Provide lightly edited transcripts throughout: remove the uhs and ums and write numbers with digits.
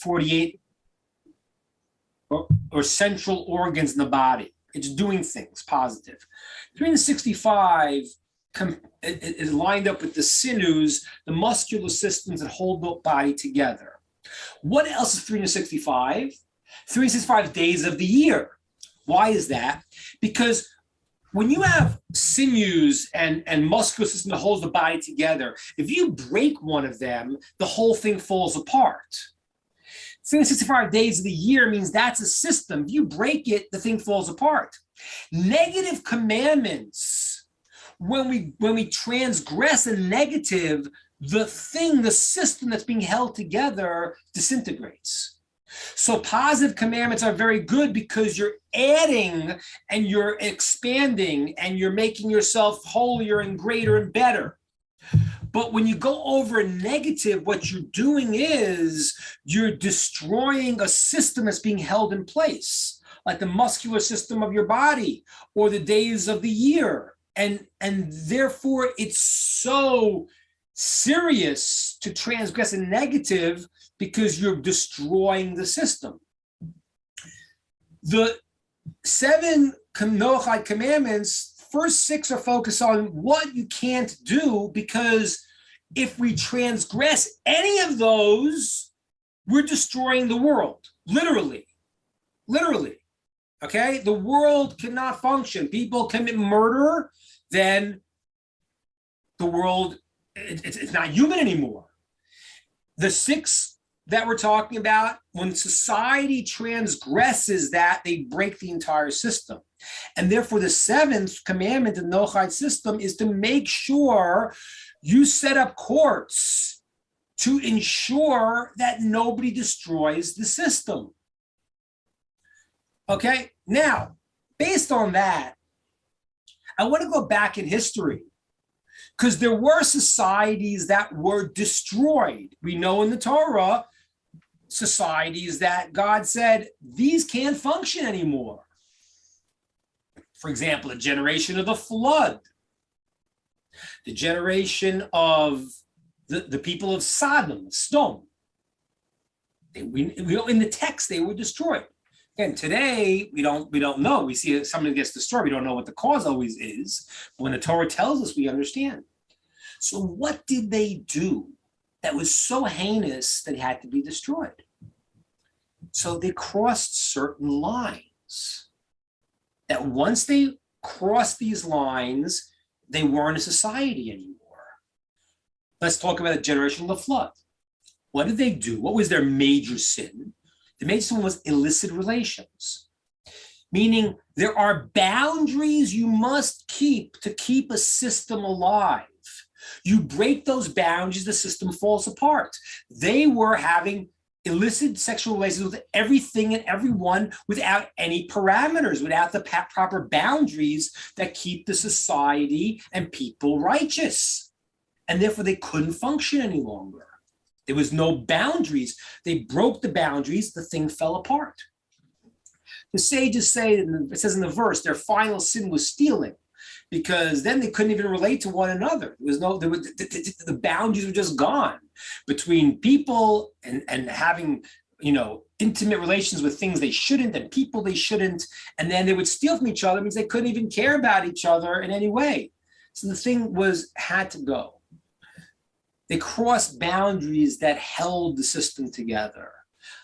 48 or central organs in the body. It's doing things positive. 365 is lined up with the sinews, the muscular systems that hold the body together. What else is 365? 365 days of the year. Why is that? Because when you have sinews and muscular system that holds the body together, if you break one of them, the whole thing falls apart. 365 days of the year means that's a system. If you break it, the thing falls apart. Negative commandments, when we transgress a negative, the system that's being held together disintegrates. So positive commandments are very good because you're adding and you're expanding and you're making yourself holier and greater and better. But when you go over a negative, what you're doing is you're destroying a system that's being held in place, like the muscular system of your body or the days of the year. And therefore, it's so serious to transgress a negative because you're destroying the system. The 7 Noachide commandments, first 6 are focused on what you can't do, because if we transgress any of those, we're destroying the world, literally, okay? The world cannot function. People commit murder, then the world, it's not human anymore. The 6 that we're talking about, when society transgresses that, they break the entire system. And therefore, the 7th commandment in the Noachide system is to make sure you set up courts to ensure that nobody destroys the system. Okay, now, based on that, I want to go back in history, because there were societies that were destroyed. We know in the Torah, societies that God said, these can't function anymore. For example, the generation of the flood, the generation of the people of Sodom. In the text, they were destroyed. Again, today, we don't know. We see something gets destroyed. We don't know what the cause always is. But when the Torah tells us, we understand. So what did they do that was so heinous that it had to be destroyed? So they crossed certain lines. That once they crossed these lines, they weren't a society anymore. Let's talk about the generation of the flood. What did they do? What was their major sin? The major sin was illicit relations, meaning there are boundaries you must keep to keep a system alive. You break those boundaries, the system falls apart. They were having illicit sexual relations with everything and everyone without any parameters, without the proper boundaries that keep the society and people righteous. And therefore, they couldn't function any longer. There was no boundaries. They broke the boundaries, the thing fell apart. The sages say, it says in the verse, their final sin was stealing, because then they couldn't even relate to one another. The boundaries were just gone between people and having, intimate relations with things they shouldn't and people they shouldn't. And then they would steal from each other, means they couldn't even care about each other in any way. So the thing had to go. They crossed boundaries that held the system together.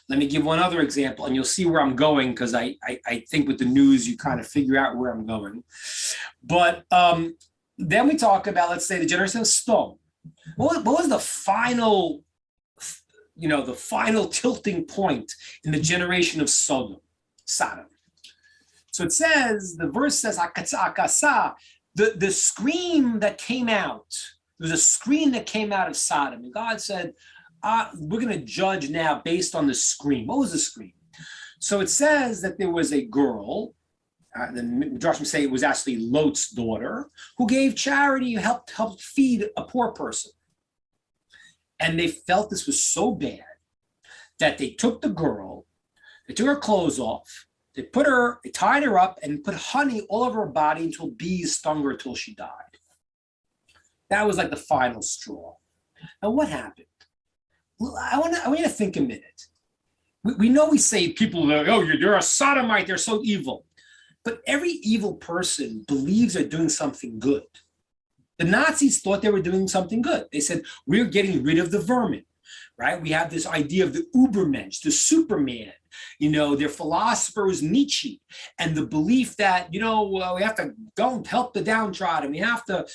Let me give one other example, and you'll see where I'm going, because I think with the news, you kind of figure out where I'm going. But then we talk about, let's say, the generation of Sodom. What was the final, the final tilting point in the generation of Sodom? So it says, the verse says, akasa, the scream that came out, there was a scream that came out of Sodom. And God said, we're going to judge now based on the scream. What was the scream? So it says that there was a girl, the Midrashim say it was actually Lot's daughter, who gave charity, helped feed a poor person. And they felt this was so bad that they took the girl, they took her clothes off, they tied her up and put honey all over her body until bees stung her until she died. That was like the final straw. Now what happened? I want you to think a minute. we know we say people are, oh, you're a sodomite, they're so evil. But every evil person believes they're doing something good. The Nazis thought they were doing something good. They said, we're getting rid of the vermin, right? We have this idea of the Ubermensch, the Superman. Their philosopher was Nietzsche, and the belief that, we have to go and help the downtrodden. We have to.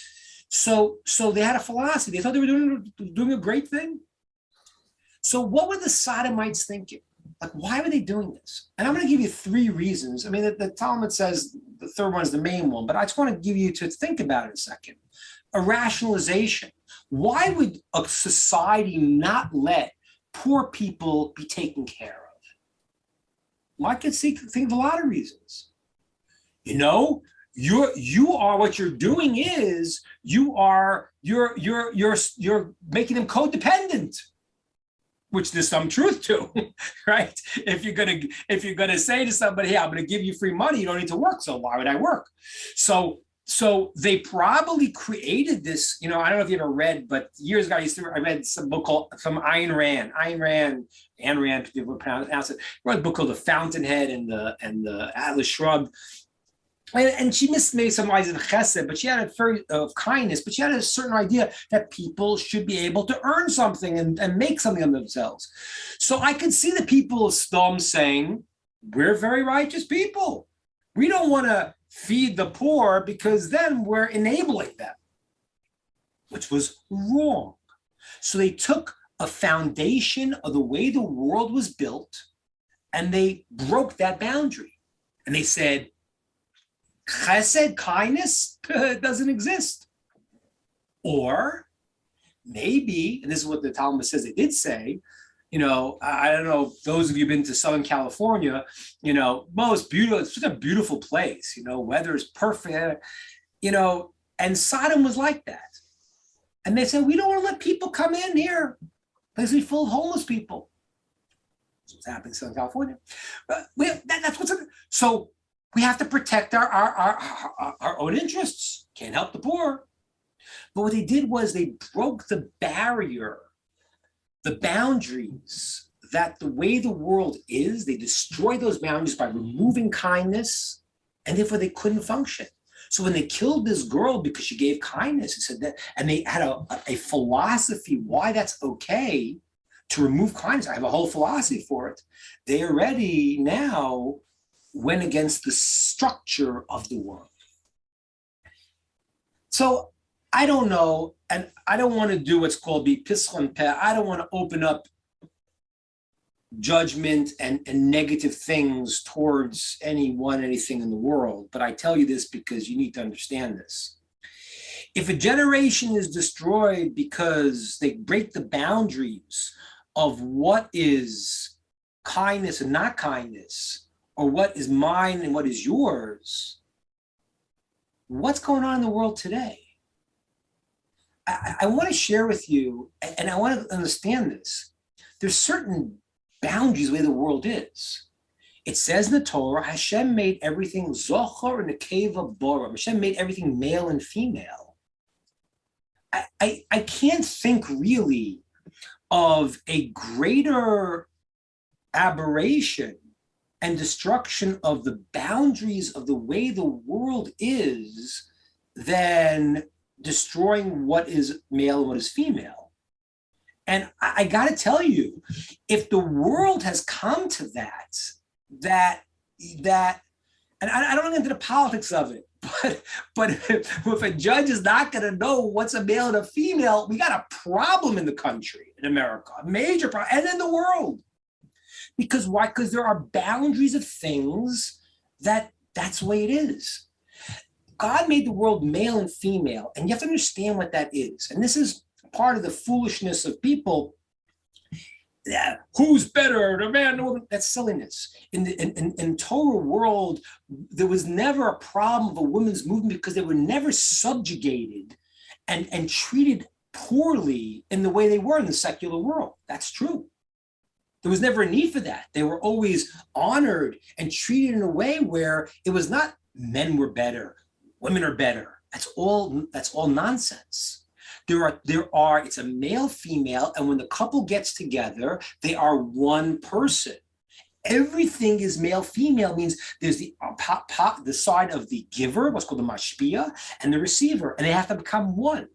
So they had a philosophy. They thought they were doing a great thing. So what were the Sodomites thinking? Like, why were they doing this? And I'm going to give you 3 reasons. I mean, the Talmud says the third one is the main one, but I just want to give you to think about it a second. A rationalization. Why would a society not let poor people be taken care of? Well, I could think of a lot of reasons. You are what you're doing is you're making them codependent, which there's some truth to, right? If you're gonna say to somebody, hey, I'm gonna give you free money, you don't need to work, so why would I work? So they probably created this, I don't know if you ever read, but years ago I read some book called Ayn Rand, people pronounce it. I read a book called The Fountainhead and the Atlas Shrugged. And she made some ideas in chesed, but she had a very of kindness, but she had a certain idea that people should be able to earn something and make something of themselves. So I could see the people of Sodom saying, we're very righteous people. We don't want to feed the poor because then we're enabling them, which was wrong. So they took a foundation of the way the world was built and they broke that boundary. And they said, chesed, kindness, doesn't exist. Or maybe, and this is what the Talmud says they did say, I don't know, those of you who've been to Southern California, most beautiful, it's such a beautiful place, weather is perfect, and Sodom was like that. And they said, we don't want to let people come in here, because we're full of homeless people. That's what's happening in Southern California. But that's what's happening. So we have to protect our own interests. Can't help the poor. But what they did was they broke the barrier, the boundaries that the way the world is, they destroyed those boundaries by removing kindness, and therefore they couldn't function. So when they killed this girl because she gave kindness, it said that, and they had a philosophy why that's okay to remove kindness. I have a whole philosophy for it. They already now went against the structure of the world. So I don't know, and I don't want to do what's called be pischon peh. I don't want to open up judgment and negative things towards anything in the world. But I tell you this because you need to understand this. If a generation is destroyed because they break the boundaries of what is kindness and not kindness, or what is mine and what is yours, what's going on in the world today? I want to share with you, and I want to understand this. There's certain boundaries the way the world is. It says in the Torah, Hashem made everything zochar and nekeva bora. Hashem made everything male and female. I can't think really of a greater aberration and destruction of the boundaries of the way the world is than destroying what is male and what is female. And I got to tell you, if the world has come to that, and I don't get into the politics of it, but if a judge is not going to know what's a male and a female, we got a problem in the country, in America, a major problem, and in the world. Because why? Because there are boundaries of things that's the way it is. God made the world male and female, and you have to understand what that is. And this is part of the foolishness of people. Yeah, who's better, the man, the woman? That's silliness. In Torah world, there was never a problem of a women's movement because they were never subjugated and treated poorly in the way they were in the secular world. That's true. There was never a need for that. They were always honored and treated in a way where it was not men were better, women are better. That's all nonsense. It's a male, female, and when the couple gets together, they are one person. Everything is male, female means there's the side of the giver, what's called the mashpia, and the receiver, and they have to become one.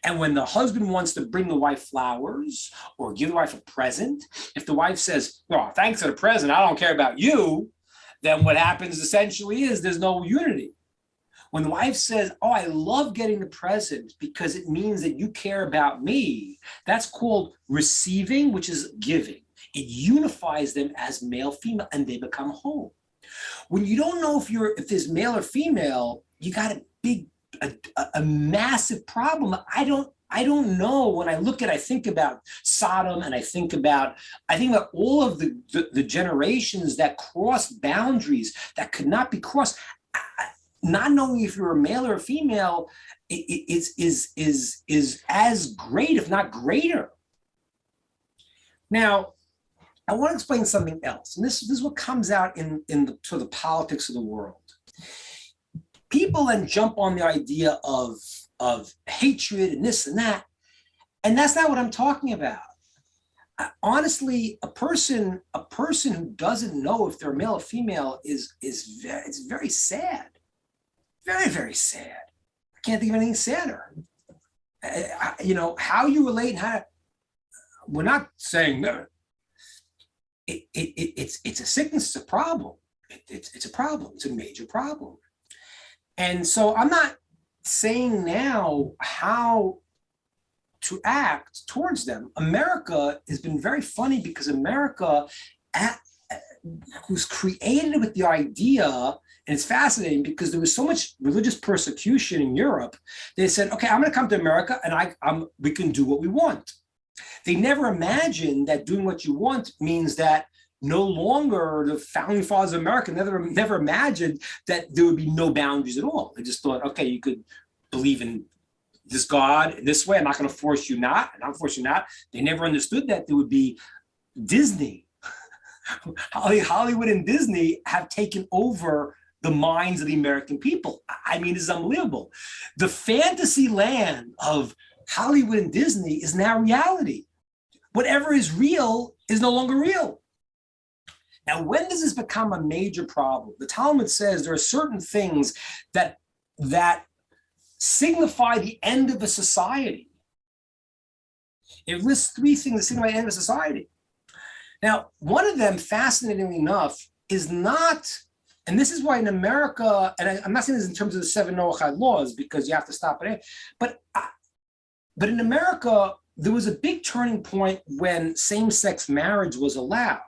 And when the husband wants to bring the wife flowers or give the wife a present, if the wife says, "Oh, thanks for the present, I don't care about you," then what happens essentially is there's no unity. When the wife says, "Oh, I love getting the present because it means that you care about me," that's called receiving, which is giving. It unifies them as male, female, and they become whole. When you don't know if there's male or female, you got a massive problem. I don't know. When I think about Sodom, and I think about all of the generations that cross boundaries that could not be crossed. Not knowing if you're a male or a female is as great, if not greater. Now, I want to explain something else, and this is what comes out in the sort of the politics of the world. People then jump on the idea of hatred and this and that, and that's not what I'm talking about. Honestly, a person who doesn't know if they're male or female it's very sad, very, very sad. I can't think of anything sadder. How you relate and we're not saying that. It's a sickness, it's a problem. It's a problem, it's a major problem. And so I'm not saying now how to act towards them. America has been very funny because America was created with the idea, and it's fascinating because there was so much religious persecution in Europe. They said, okay, I'm going to come to America and we can do what we want. They never imagined that doing what you want means that no longer the founding fathers of America never imagined that there would be no boundaries at all. They just thought, okay, you could believe in this God in this way. I'm not going to force you not, and I'll force you not. They never understood that there would be Disney. Hollywood and Disney have taken over the minds of the American people. I mean, it's unbelievable. The fantasy land of Hollywood and Disney is now reality. Whatever is real is no longer real. Now, when does this become a major problem? The Talmud says there are certain things that signify the end of a society. It lists 3 things that signify the end of a society. Now, one of them, fascinatingly enough, is not, and this is why in America, and I'm not saying this in terms of the 7 Noachide laws because you have to stop it, but in America, there was a big turning point when same-sex marriage was allowed.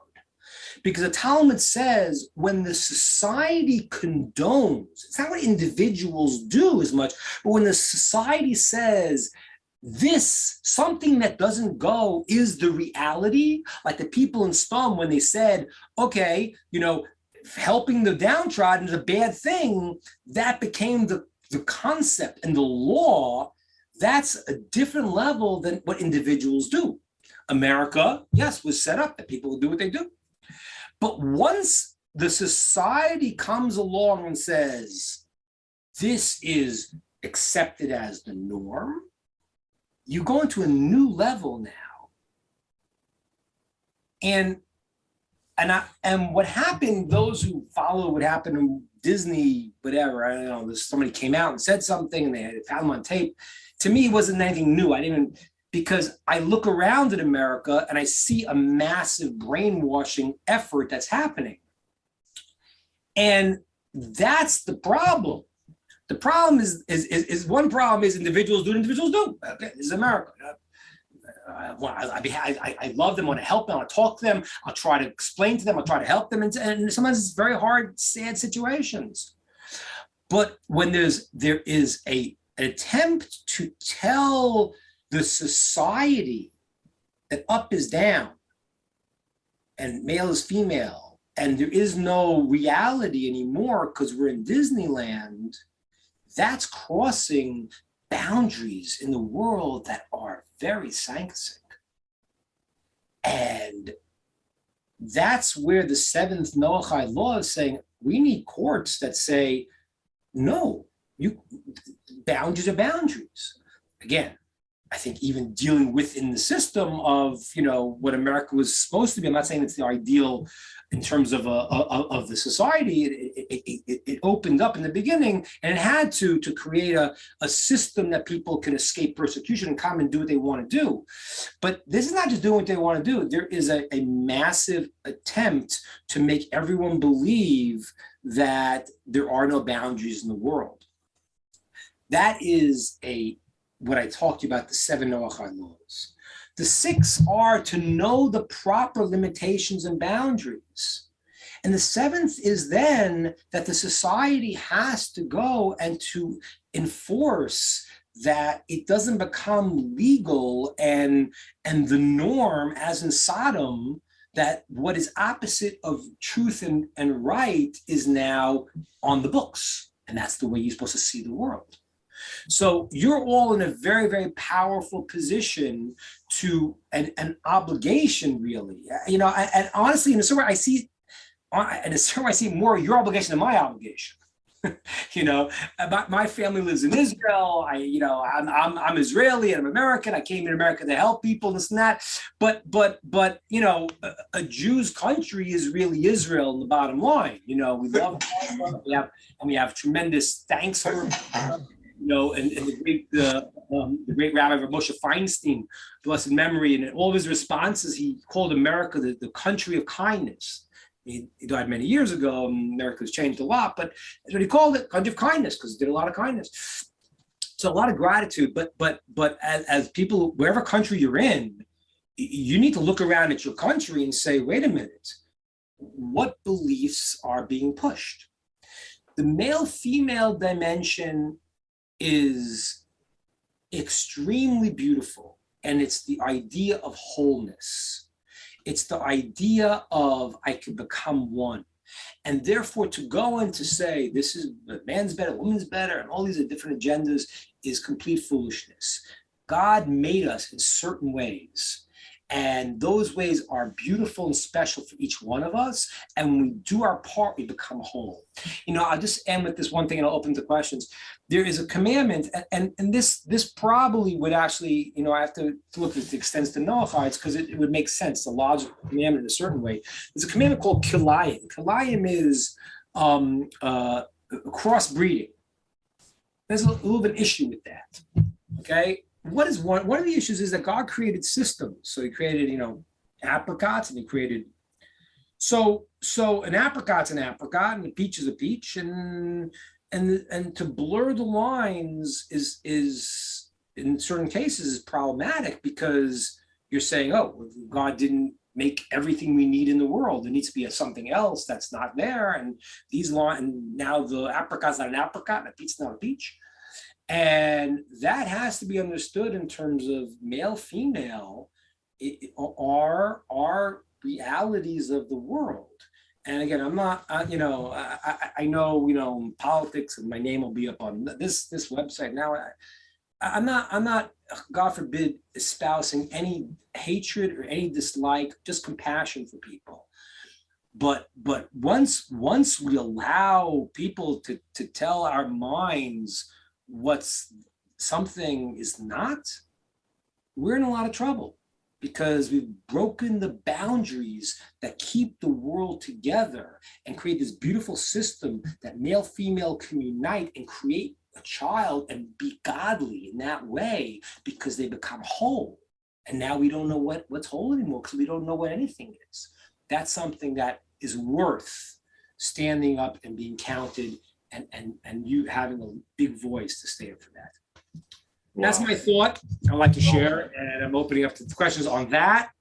Because the Talmud says when the society condones, it's not what individuals do as much, but when the society says this, something that doesn't go is the reality, like the people in Sodom when they said, okay, helping the downtrodden is a bad thing, that became the concept and the law. That's a different level than what individuals do. America, yes, was set up that people will do what they do. But once the society comes along and says, this is accepted as the norm, you go into a new level now. And what happened, those who follow what happened in Disney, whatever, I don't know, somebody came out and said something and they had found them on tape. To me, it wasn't anything new. Because I look around at America and I see a massive brainwashing effort that's happening. And that's the problem. The problem is one problem is individuals do what individuals do. Okay, this is America. I love them, I want to help them, I want to talk to them, I'll try to explain to them, I'll try to help them. And sometimes it's very hard, sad situations. But when there is an attempt to tell the society that up is down and male is female, and there is no reality anymore because we're in Disneyland, that's crossing boundaries in the world that are very sanctific. And that's where the 7th Noachide law is saying, we need courts that say, no, boundaries are boundaries. Again, I think even dealing within the system of, what America was supposed to be. I'm not saying it's the ideal in terms of of the society. It opened up in the beginning, and it had to create a system that people can escape persecution and come and do what they want to do. But this is not just doing what they want to do. There is a massive attempt to make everyone believe that there are no boundaries in the world. That is what I talked to you about, the 7 Noachide laws. The 6 are to know the proper limitations and boundaries. And the 7th is then that the society has to go and to enforce that it doesn't become legal and the norm, as in Sodom, that what is opposite of truth and right is now on the books. And that's the way you're supposed to see the world. So you're all in a very, very powerful position to an obligation, really. And honestly, in a certain way, I see more your obligation than my obligation. My family lives in Israel. I'm Israeli and I'm American. I came to America to help people, this and that. But a Jew's country is really Israel in the bottom line. We love we have tremendous thanks for. And the great Rabbi Moshe Feinstein, blessed memory, and in all of his responses, he called America the country of kindness. He died many years ago, and America's changed a lot, but that's what he called it, country of kindness, because he did a lot of kindness. So a lot of gratitude, but as people, wherever country you're in, you need to look around at your country and say, wait a minute, what beliefs are being pushed? The male-female dimension is extremely beautiful, and it's the idea of wholeness. It's the idea of I can become one, and therefore to go and to say this is man's better, woman's better, and all these different agendas is complete foolishness. God made us in certain ways, and those ways are beautiful and special for each one of us. And when we do our part, we become whole. I'll just end with this one thing and I'll open to questions. There is a commandment, and this probably would actually, I have to look at the extents to Noachides because it would make sense, the logical commandment in a certain way. There's a commandment called Kilayim. Kilayim is crossbreeding. There's a little bit of an issue with that, okay? One of the issues is that God created systems. So he created, apricots, and he created, so an apricot's an apricot, and a peach is a peach, and to blur the lines is in certain cases is problematic, because you're saying, oh, God didn't make everything we need in the world. There needs to be something else that's not there, and now the apricot's not an apricot, and a peach's not a peach. And that has to be understood in terms of male, female, are realities of the world. And again, I'm not, I know, politics, and my name will be up on this website now. I'm not, God forbid, espousing any hatred or any dislike, just compassion for people. But once we allow people to tell our minds what's something is not, we're in a lot of trouble, because we've broken the boundaries that keep the world together and create this beautiful system that male, female can unite and create a child and be godly in that way, because they become whole. And now we don't know what's whole anymore, because we don't know what anything is. That's something that is worth standing up and being counted, and you having a big voice to stand for that. Wow. That's my thought. I'd like to share, and I'm opening up to questions on that.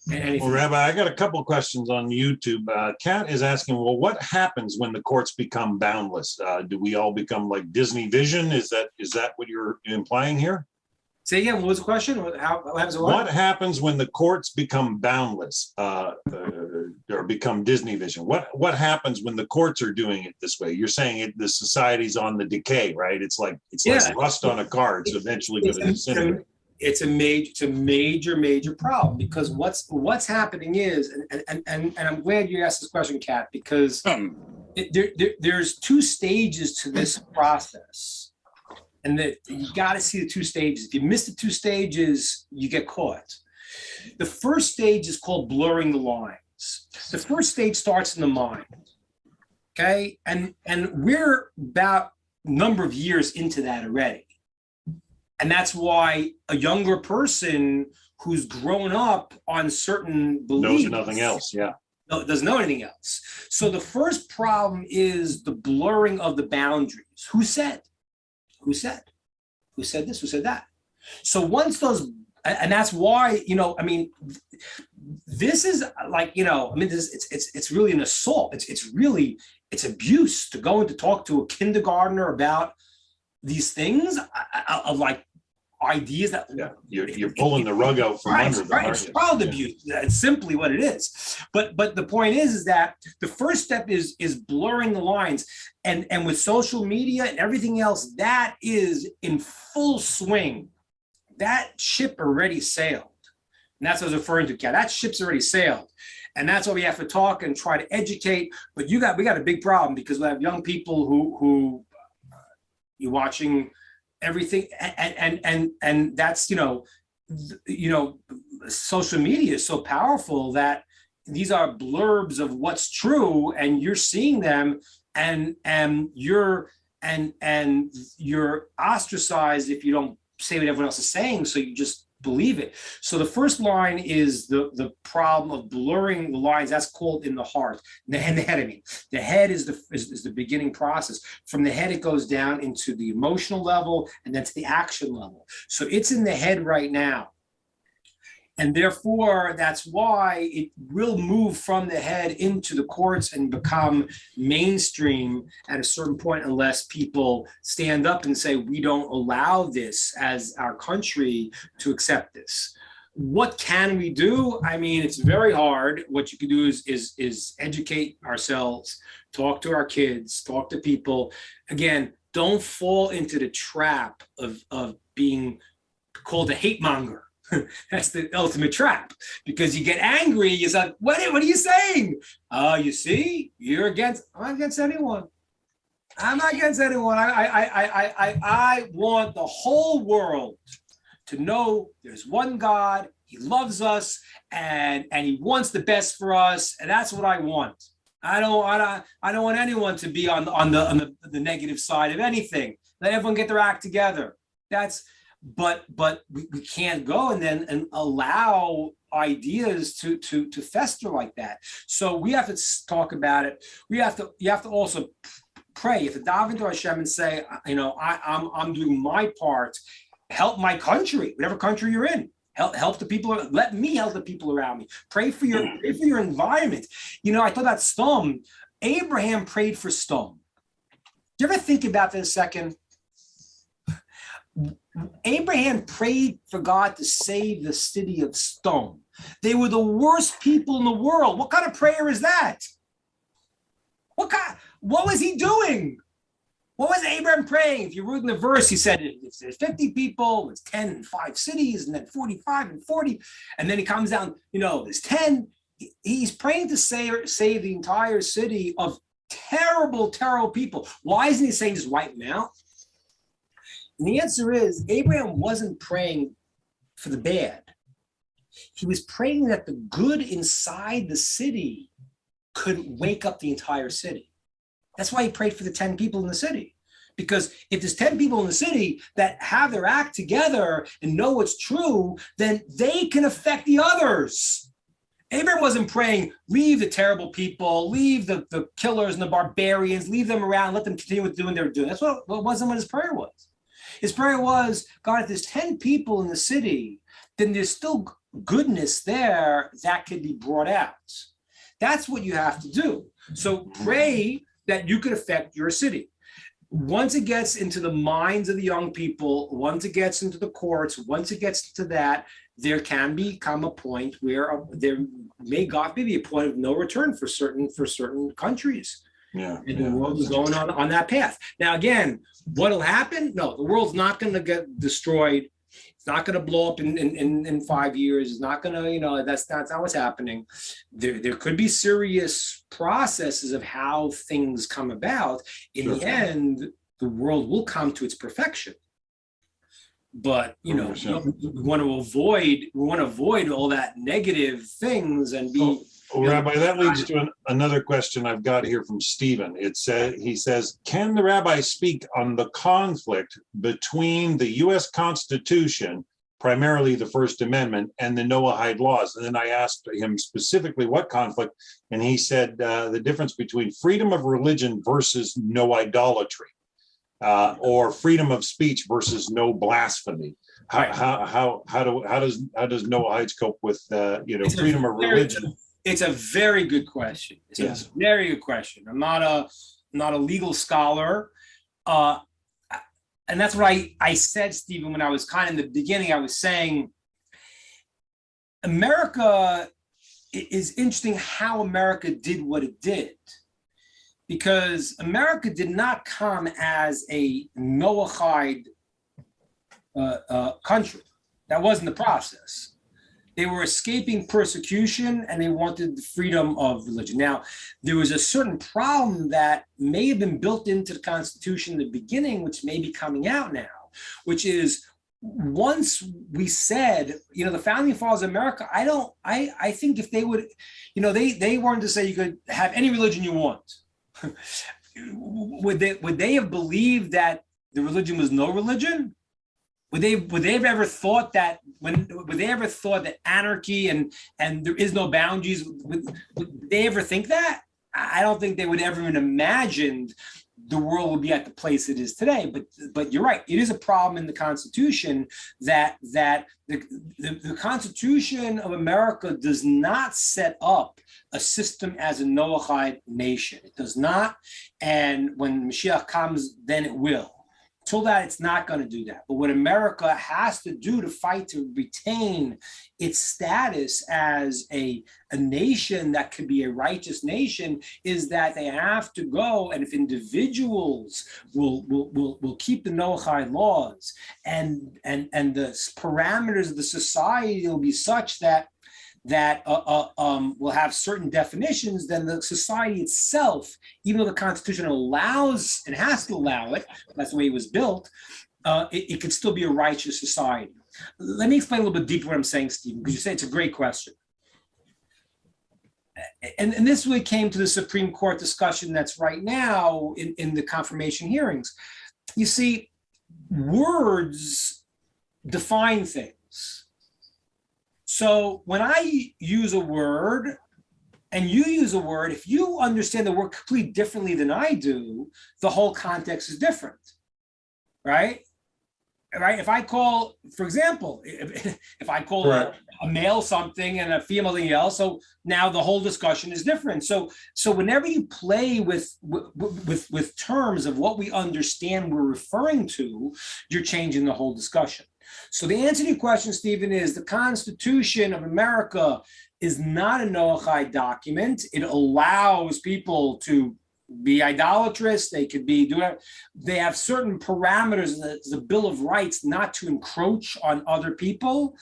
Well, Rabbi, I got a couple of questions on YouTube. Kat is asking, well, what happens when the courts become boundless? Do we all become like Disney Vision? Is that what you're implying here? Say again, what was the question? What happens when the courts become boundless or become Disney Vision? What happens when the courts are doing it this way? You're saying the society's on the decay, right? It's like rust on a car. It's eventually going to disintegrate. It's a major problem, because what's happening is, and I'm glad you asked this question, Kat, because there's two stages to this process. And you got to see the two stages. If you miss the two stages, you get caught. The first stage is called blurring the lines. The first stage starts in the mind. Okay, and we're about a number of years into that already. And that's why a younger person who's grown up on certain beliefs knows nothing else. Yeah. Doesn't know anything else. So the first problem is the blurring of the boundaries. Who said? Who said? Who said this? Who said that? So once those, and that's why, I mean, this is like, it's really an assault. It's abuse to go and to talk to a kindergartner about these things of like ideas that you're pulling the rug out from under them. Right, it's child abuse. That's simply what it is. But the point is that the first step is blurring the lines, and with social media and everything else, that is in full swing. That ship already sailed, and that's what I was referring to. Kat. That ship's already sailed, and that's why we have to talk and try to educate. But we got a big problem because we have young people who you're watching everything, and that's social media is so powerful that these are blurbs of what's true, and you're seeing them, and you're ostracized if you don't say what everyone else is saying, so you just believe it. So the first line is the problem of blurring the lines. That's called in the heart. The head, I mean. The head is the beginning process. From the head, it goes down into the emotional level and then to the action level. So it's in the head right now. And therefore, that's why it will move from the head into the courts and become mainstream at a certain point, unless people stand up and say, we don't allow this as our country to accept this. What can we do? I mean, it's very hard. What you can do is educate ourselves, talk to our kids, talk to people. Again, don't fall into the trap of being called a hate monger. That's the ultimate trap, because you get angry. You're like, what are you saying? You see, I'm not against anyone. I'm not against anyone. I want the whole world to know there's one God. He loves us, and he wants the best for us, and that's what I want. I don't want anyone to be on the negative side of anything. Let everyone get their act together. But we can't go and allow ideas to fester like that. So we have to talk about it. You have to also pray. You have to dive into Hashem and say, I'm doing my part. Help my country, whatever country you're in. Help the people. Let me help the people around me. Pray for your environment. I thought that Sodom. Abraham prayed for Sodom. Do you ever think about that a second? Abraham prayed for God to save the city of Sodom. They were the worst people in the world. What kind of prayer is that? What was he doing? What was Abraham praying? If you read in the verse, he said, if there's 50 people, it's 10 and 5 cities, and then 45 and 40. And then he comes down, there's 10. He's praying to save the entire city of terrible, terrible people. Why isn't he saying just wipe them out? And the answer is, Abraham wasn't praying for the bad. He was praying that the good inside the city could wake up the entire city. That's why he prayed for the 10 people in the city. Because if there's 10 people in the city that have their act together and know what's true, then they can affect the others. Abraham wasn't praying, leave the terrible people, leave the killers and the barbarians, leave them around, let them continue with doing what they're doing. That's what wasn't what his prayer was. His prayer was, God, if there's 10 people in the city, then there's still goodness there that could be brought out. That's what you have to do. So pray that you could affect your city. Once it gets into the minds of the young people, once it gets into the courts, once it gets to that, there can become a point where there may be a point of no return for certain countries. Yeah, and the world is going on that path. Now, again, what'll happen? No, the world's not going to get destroyed. It's not going to blow up in 5 years. It's not going to, that's not what's happening. There could be serious processes of how things come about. In the end, the world will come to its perfection. But we Understand. want to avoid all that negative things and be. Rabbi, that leads to another question I've got here from Stephen. He says, can the rabbi speak on the conflict between the U.S. Constitution, primarily the First Amendment, and the Noahide laws? And then I asked him specifically what conflict, and he said the difference between freedom of religion versus no idolatry, or freedom of speech versus no blasphemy. How does Noahides cope with freedom of religion? It's a very good question. It's a very good question. I'm not a legal scholar. And that's what I said, Stephen, when I was kind of in the beginning. I was saying America, it is interesting how America did what it did. Because America did not come as a Noahide country. That wasn't the process. They were escaping persecution and they wanted the freedom of religion. Now, there was a certain problem that may have been built into the Constitution in the beginning, which may be coming out now, which is once we said, the founding fathers of America, I think if they would, they wanted to say you could have any religion you want. Would they have believed that the religion was no religion? Would they have ever thought that anarchy and there is no boundaries? Would they ever think that? I don't think they would ever even imagined the world would be at the place it is today. But you're right. It is a problem in the Constitution that the Constitution of America does not set up a system as a Noahide nation. It does not. And when Mashiach comes, then it will. Until that, it's not going to do that. But what America has to do to fight to retain its status as a nation that could be a righteous nation is that they have to go, and if individuals will keep the Noahide laws and the parameters of the society will be such that will have certain definitions, then the society itself, even though the Constitution allows and has to allow it, that's the way it was built, it could still be a righteous society. Let me explain a little bit deeper what I'm saying, Stephen, because you say it's a great question. And this really came to the Supreme Court discussion that's right now in the confirmation hearings. You see, words define things. So when I use a word and you use a word, if you understand the word completely differently than I do, the whole context is different, right? Right? If I call, for example, if I call a male something and a female something else, so now the whole discussion is different. So whenever you play with terms of what we understand we're referring to, you're changing the whole discussion. So the answer to your question, Stephen, is the Constitution of America is not a Noahide document. It allows people to be idolatrous. They could be doing. They have certain parameters in the Bill of Rights not to encroach on other people.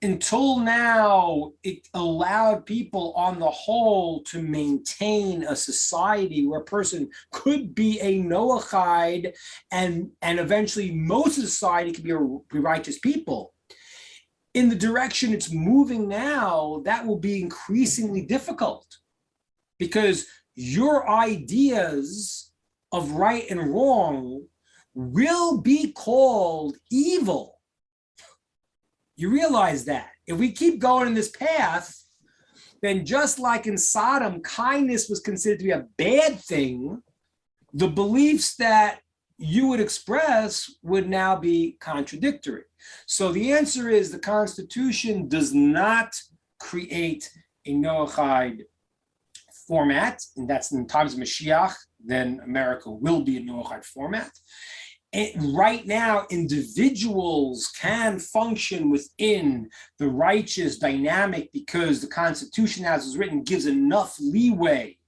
Until now, it allowed people on the whole to maintain a society where a person could be a Noahide and eventually most of society could be righteous people. In the direction it's moving now, that will be increasingly difficult because your ideas of right and wrong will be called evil. You realize that. If we keep going in this path, then just like in Sodom, kindness was considered to be a bad thing, the beliefs that you would express would now be contradictory. So the answer is the Constitution does not create a Noahide format, and that's in times of Mashiach, then America will be a Noahide format. And right now, individuals can function within the righteous dynamic because the Constitution, as is written, gives enough leeway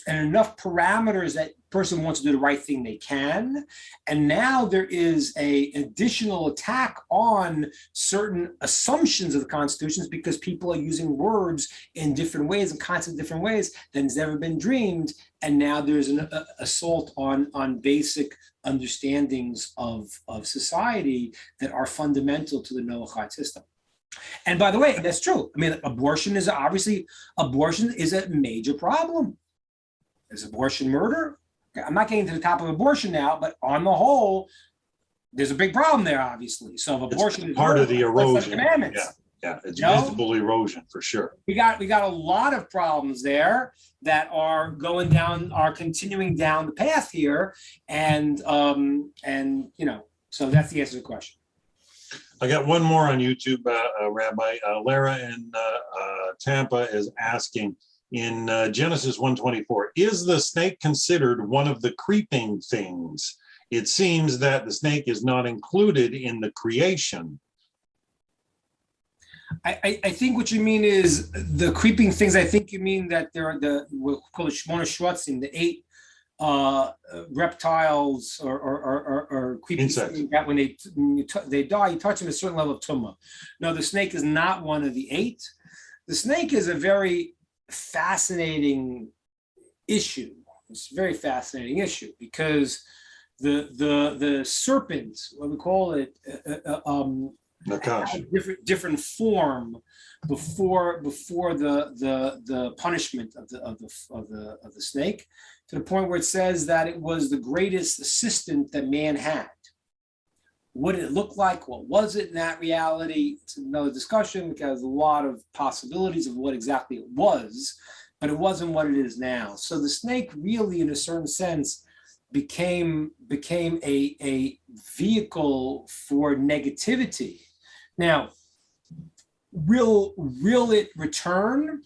and enough parameters that person wants to do the right thing, they can. And now there is a additional attack on certain assumptions of the constitutions because people are using words in different ways and concepts in different ways than has ever been dreamed. And now there's an assault on basic understandings of society that are fundamental to the Noahide system. And by the way, that's true. I mean, abortion is a major problem. Is abortion murder? I'm not getting to the top of abortion now, but on the whole, there's a big problem there, obviously. So if abortion is part of the erosion. Commandments. Yeah, it's visible erosion for sure. We got a lot of problems there that are continuing down the path here, and so that's the answer to the question. I got one more on YouTube, Rabbi. Lara in Tampa is asking, in Genesis 1:24, is the snake considered one of the creeping things? It seems that the snake is not included in the creation. I think what you mean is the creeping things. I think you mean that there are we'll call it Shmona Shvatzim, the 8 reptiles or creeping things that when they die, you touch them a certain level of tumah. No, the snake is not one of the 8. The snake is a very fascinating issue. It's a very fascinating issue because the serpent, what we call it, different form before the punishment of the snake, to the point where it says that it was the greatest assistant that man had. What did it look like? What was it in that reality? It's another discussion because a lot of possibilities of what exactly it was, but it wasn't what it is now. So the snake really, in a certain sense, became a vehicle for negativity. Now, will it return?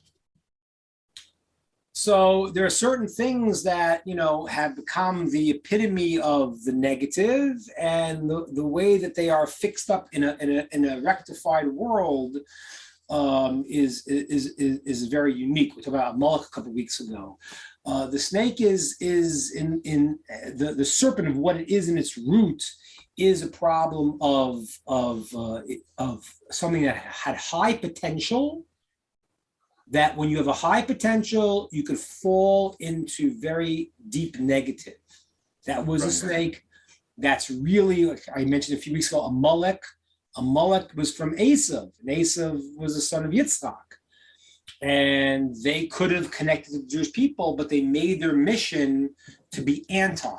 So there are certain things that, have become the epitome of the negative, and the way that they are fixed up in a rectified world is very unique. We talked about Moloch a couple of weeks ago. The snake is in the serpent of what it is in its root is a problem of something that had high potential. That when you have a high potential, you could fall into very deep negative. That was a snake. That's really, like I mentioned a few weeks ago, a Molech. A Molech was from Esav, and Esav was the son of Yitzchak. And they could have connected to the Jewish people, but they made their mission to be anti.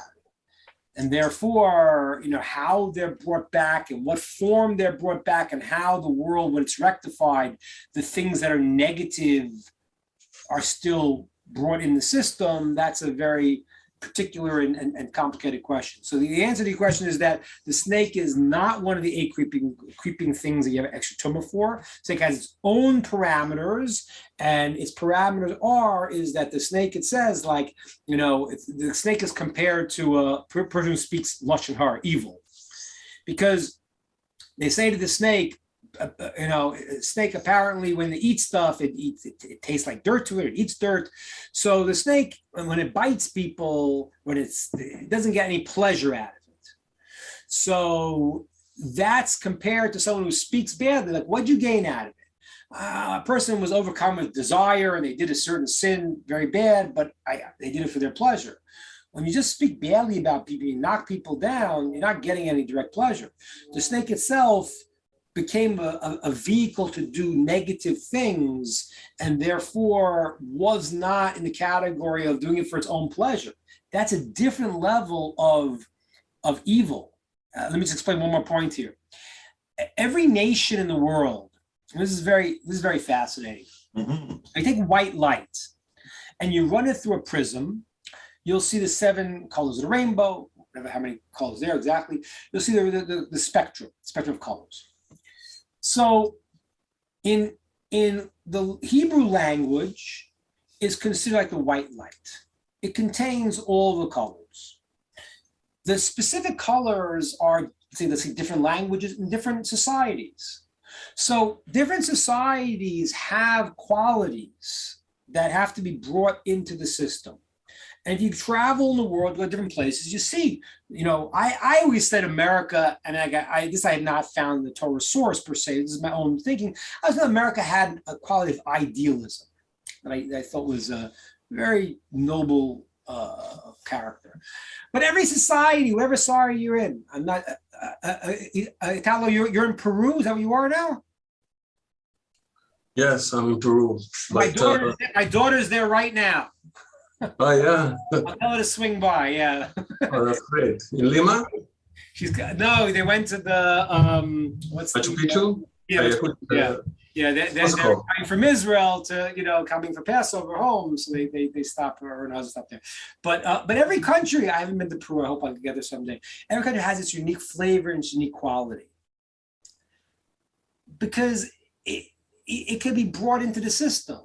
And therefore, how they're brought back and what form they're brought back and how the world, when it's rectified, the things that are negative are still brought in the system. That's a very particular and complicated question. So the answer to your question is that the snake is not one of the 8 creeping things that you have extra tumah for. Snake has its own parameters, and its parameters is that the snake, it says, the snake is compared to a person who speaks lashon hara, evil, because they say to the snake, snake apparently when they eat stuff, it tastes like dirt to it. It eats dirt. So the snake, when it bites people, it doesn't get any pleasure out of it. So that's compared to someone who speaks badly. Like, what'd you gain out of it? A person was overcome with desire and they did a certain sin very bad, but they did it for their pleasure. When you just speak badly about people, you knock people down, you're not getting any direct pleasure. The snake itself became a vehicle to do negative things, and therefore was not in the category of doing it for its own pleasure. That's a different level of evil. Let me just explain one more point here. Every nation in the world, and this is very fascinating. Mm-hmm. I take white light and you run it through a prism, you'll see the 7 colors of the rainbow, whatever, how many colors there exactly. You'll see the spectrum of colors. So in the Hebrew language is considered like the white light. It contains all the colors. The specific colors are, let's say different languages in different societies. So different societies have qualities that have to be brought into the system. And if you travel in the world, go to different places, you see, I always said America, and I have not found the Torah source per se. This is my own thinking. I thought America had a quality of idealism that I thought was a very noble character. But every society, whatever society you're in, I'm not, Italo, you're in Peru, is that where you are now? Yes, I'm in Peru. My daughter's there right now. Oh yeah. I'll tell her to swing by. Yeah. Oh, that's great. In Lima? No. They went to the what's Machu Picchu? Yeah. They're coming from Israel to coming for Passover home, so they stop, her and husband stop there. But every country, I haven't been to Peru. I hope I can get there someday. Every country has its unique flavor and its unique quality because it can be brought into the system.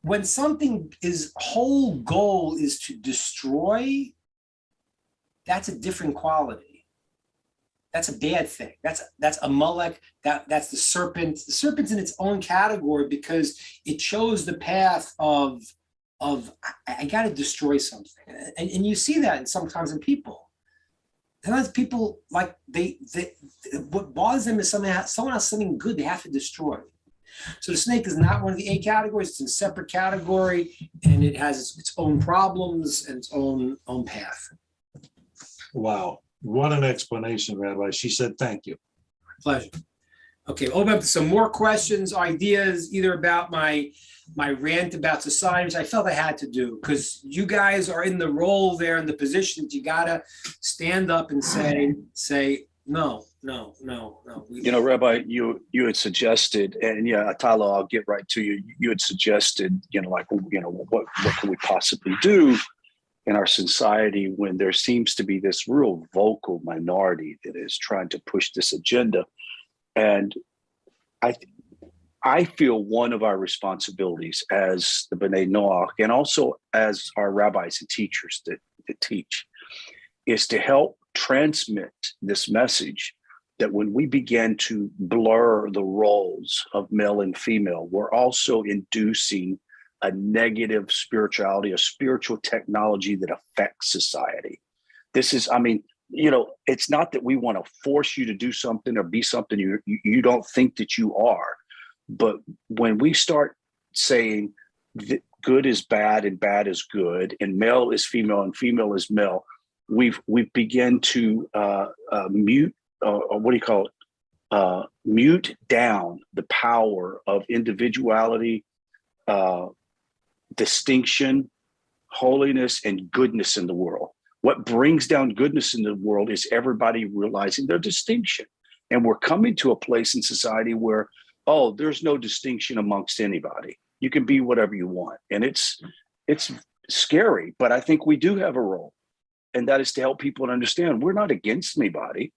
When something whole goal is to destroy, that's a different quality. That's a bad thing. That's a Molech. That's the serpent. The serpent's in its own category because it chose the path of I got to destroy something, and you see that sometimes in people. Sometimes people what bothers them is someone else something good they have to destroy. So the snake is not one of the 8 categories. It's in a separate category, and it has its own problems and its own path. Wow. What an explanation, Rabbi. She said, thank you. Pleasure. Okay, open up to some more questions, ideas, either about my rant about society, which I felt I had to do, because you guys are in the role there, in the position that you got to stand up and say, no. Rabbi, you had suggested, and Atala, I'll get right to you. You had suggested, what can we possibly do in our society when there seems to be this real vocal minority that is trying to push this agenda. And I feel one of our responsibilities as the B'nai Noach, and also as our rabbis and teachers that teach, is to help transmit this message that when we begin to blur the roles of male and female, we're also inducing a negative spirituality, a spiritual technology that affects society. This is, it's not that we want to force you to do something or be something you don't think that you are. But when we start saying that good is bad and bad is good, and male is female and female is male, we've begun to mute down the power of individuality, distinction, holiness, and goodness in the world. What brings down goodness in the world is everybody realizing their distinction. And we're coming to a place in society where, there's no distinction amongst anybody. You can be whatever you want. And it's scary, but I think we do have a role. And that is to help people understand we're not against anybody,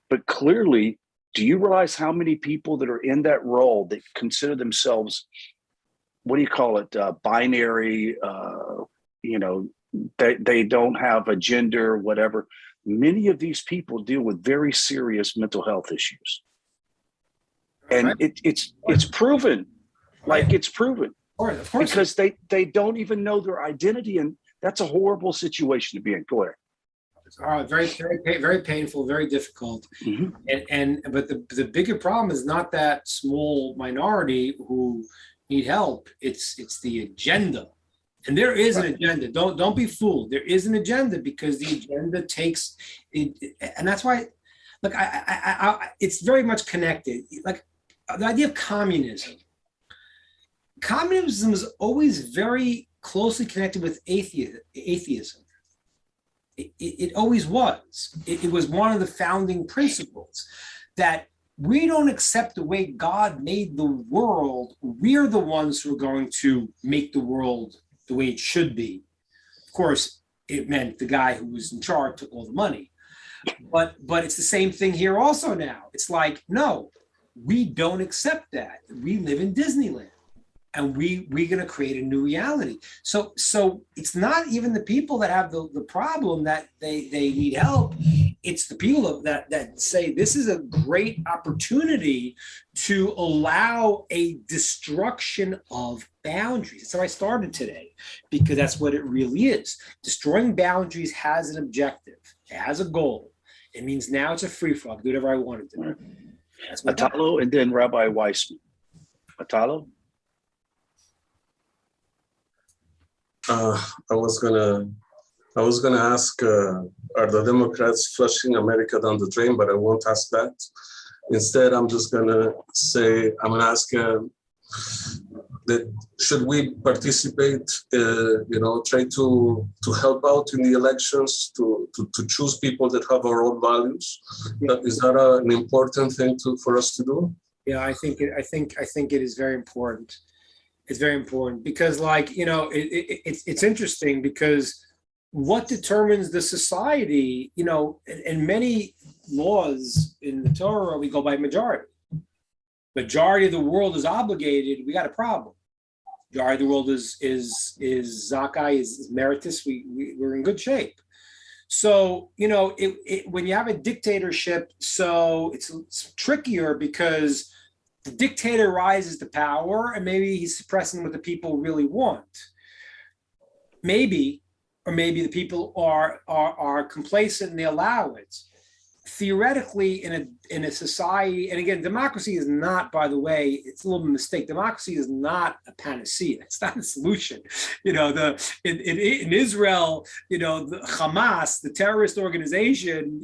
but clearly, do you realize how many people that are in that role that consider themselves, binary, they don't have a gender, whatever. Many of these people deal with very serious mental health issues. And it's proven, it's proven. Of course. Because they don't even know their identity, and that's a horrible situation to be in. Go ahead. Very, very, very painful, very difficult. Mm-hmm. But the bigger problem is not that small minority who need help. It's the agenda, and there is an agenda. Don't be fooled. There is an agenda because the agenda takes it, and that's why. Look, I it's very much connected. Like the idea of communism. Communism is always very closely connected with atheism. It always was. It was one of the founding principles that we don't accept the way God made the world. We're the ones who are going to make the world the way it should be. Of course, it meant the guy who was in charge took all the money. But it's the same thing here also now. It's like, no, we don't accept that. We live in Disneyland. And we're going to create a new reality. So it's not even the people that have the problem that they need help. it's the people that say this is a great opportunity to allow a destruction of boundaries. That's how I started today, because that's what it really is. Destroying boundaries has an objective, it has a goal. It means now it's a free for all. Do whatever I want to do. That's what Atalo and then Rabbi Weissman. Atalo? I was gonna ask, are the Democrats flushing America down the drain? But I won't ask that. Instead, I'm just gonna say, I'm gonna ask that should we participate? Try to help out in the elections to choose people that have our own values. Is that an important thing for us to do? Yeah, I think it is very important. It's very important because, it's interesting because what determines the society, in many laws in the Torah, we go by majority. Majority of the world is obligated, we got a problem. Majority of the world is Zakai, is meritus, we're in good shape. So, when you have a dictatorship, so it's trickier because the dictator rises to power and maybe he's suppressing what the people really want. Maybe the people are complacent and they allow it. Theoretically, in a society, and again, democracy is not, by the way, it's a little mistake. Democracy is not a panacea. It's not a solution. In Israel, the Hamas, the terrorist organization,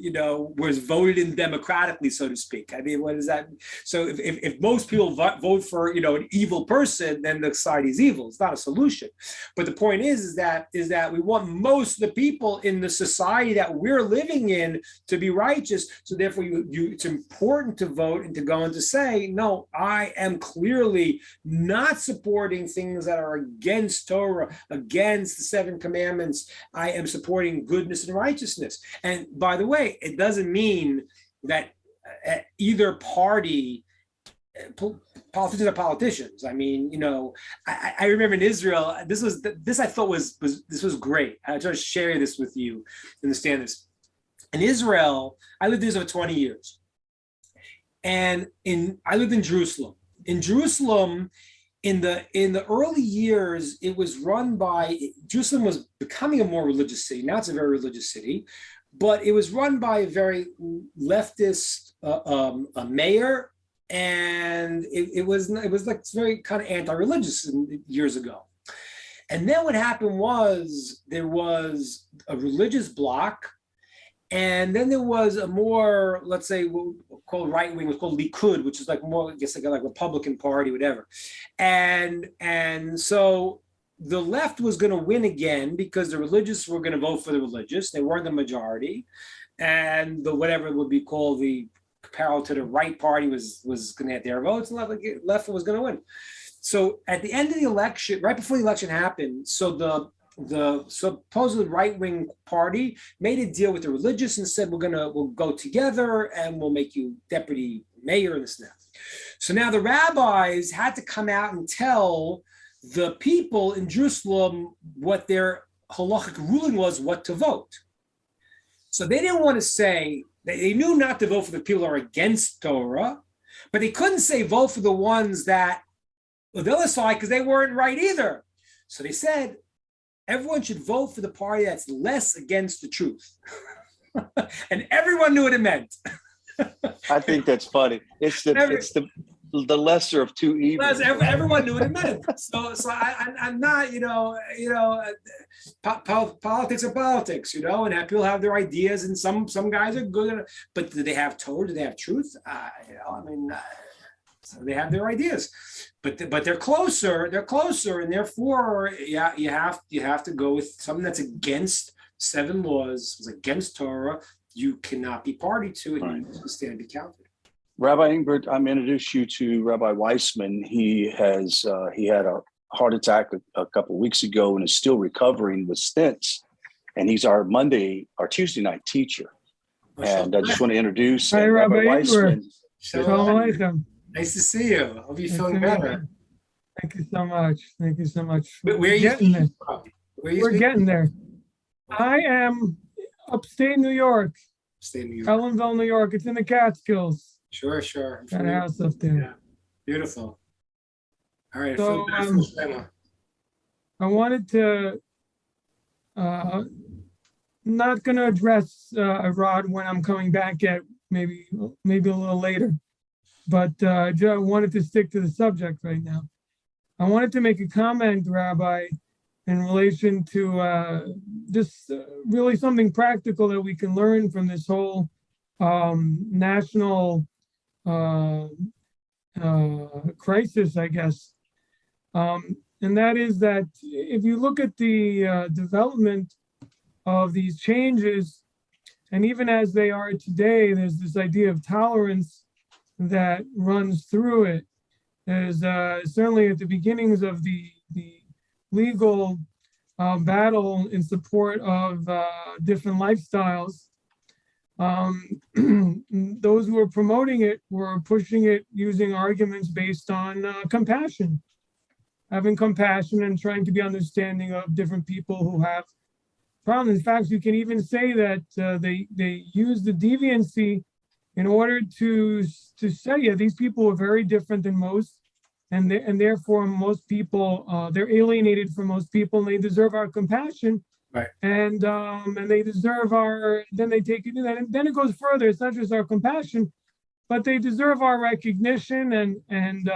was voted in democratically, so to speak. I mean, what is that? So if most people vote for an evil person, then the society is evil. It's not a solution. But the point is that we want most of the people in the society that we're living in to be righteous. So therefore, it's important to vote and to go and to say, no, I am clearly not supporting things that are against Torah, against the 7 commandments. I am supporting goodness and righteousness. And by the way, it doesn't mean that either party, politicians are politicians. I mean, I remember in Israel, this I thought was great. I try to share this with you, understand this. In Israel, I lived in Israel for 20 years. And I lived in Jerusalem. In Jerusalem, in the early years, it was run by, Jerusalem was becoming a more religious city. Now it's a very religious city, but it was run by a very leftist a mayor, and it was like very kind of anti-religious years ago. And then what happened was there was a religious bloc. And then there was a more, let's say, we'll call right wing, was called Likud, which is like more, I guess, like Republican Party, whatever. And so the left was going to win again because the religious were going to vote for the religious. They weren't the majority. And the whatever would be called the parallel to the right party was going to get their votes, and left was going to win. So at the end of the election, right before the election happened, so the supposedly right-wing party made a deal with the religious and said, we'll go together and we'll make you deputy mayor and this and that. So now the rabbis had to come out and tell the people in Jerusalem what their halachic ruling was, what to vote. So they didn't want to say, they knew not to vote for the people who are against Torah, but they couldn't say vote for the ones that were the other side because they weren't right either. So they said, everyone should vote for the party that's less against the truth. And everyone knew what it meant. I think that's funny. It's the lesser of two evils. Everyone knew what it meant. So I'm not, politics are politics, and people have their ideas, and some guys are good, but do they have Torah? Do they have truth? So they have their ideas, but they're closer, and therefore, you have to go with something that's against 7 laws, it's against Torah. You cannot be party to it. Right. You have to stand and be counted. Rabbi Ingber, I'm introduced you to Rabbi Weissman. He had a heart attack a couple of weeks ago and is still recovering with stents. And he's our Tuesday night teacher. And I just want to introduce Rabbi Weissman. Shalom Aleichem. Nice to see you. Hope you're feeling better. Thank you so much. Thank you so much. Where are you getting there? We're getting there. I am upstate New York. Upstate New York. Ellenville, New York. It's in the Catskills. Sure, sure. I'm That familiar. house up there. Yeah. Beautiful. All right. So, Feel bad for Shlomo. I wanted to, not going to address Rod when I'm coming back yet, maybe a little later, but I wanted to stick to the subject right now. I wanted to make a comment, Rabbi, in relation to just really something practical that we can learn from this whole national crisis, I guess. And that is that if you look at the development of these changes, and even as they are today, there's this idea of tolerance that runs through it. There's certainly at the beginnings of the legal battle in support of different lifestyles. Those who were promoting it were pushing it using arguments based on compassion, having compassion and trying to be understanding of different people who have problems. In fact, you can even say that they use the deviancy in order to say, yeah, these people are very different than most, and therefore most people they're alienated from most people, and they deserve our compassion. Right. And they deserve our. Then they take it, and then it goes further. It's not just our compassion, but they deserve our recognition, and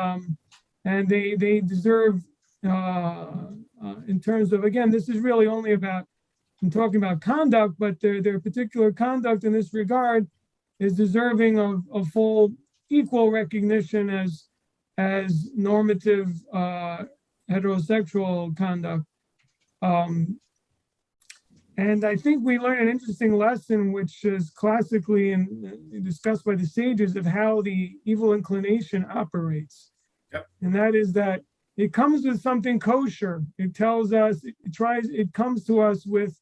they deserve in terms of, again, this is really only about, I'm talking about conduct, but their particular conduct in this regard is deserving of full equal recognition as normative heterosexual conduct. And I think we learned an interesting lesson, which is classically discussed by the sages, of how the evil inclination operates. Yep. And that is that it comes with something kosher. It tells us, it comes to us with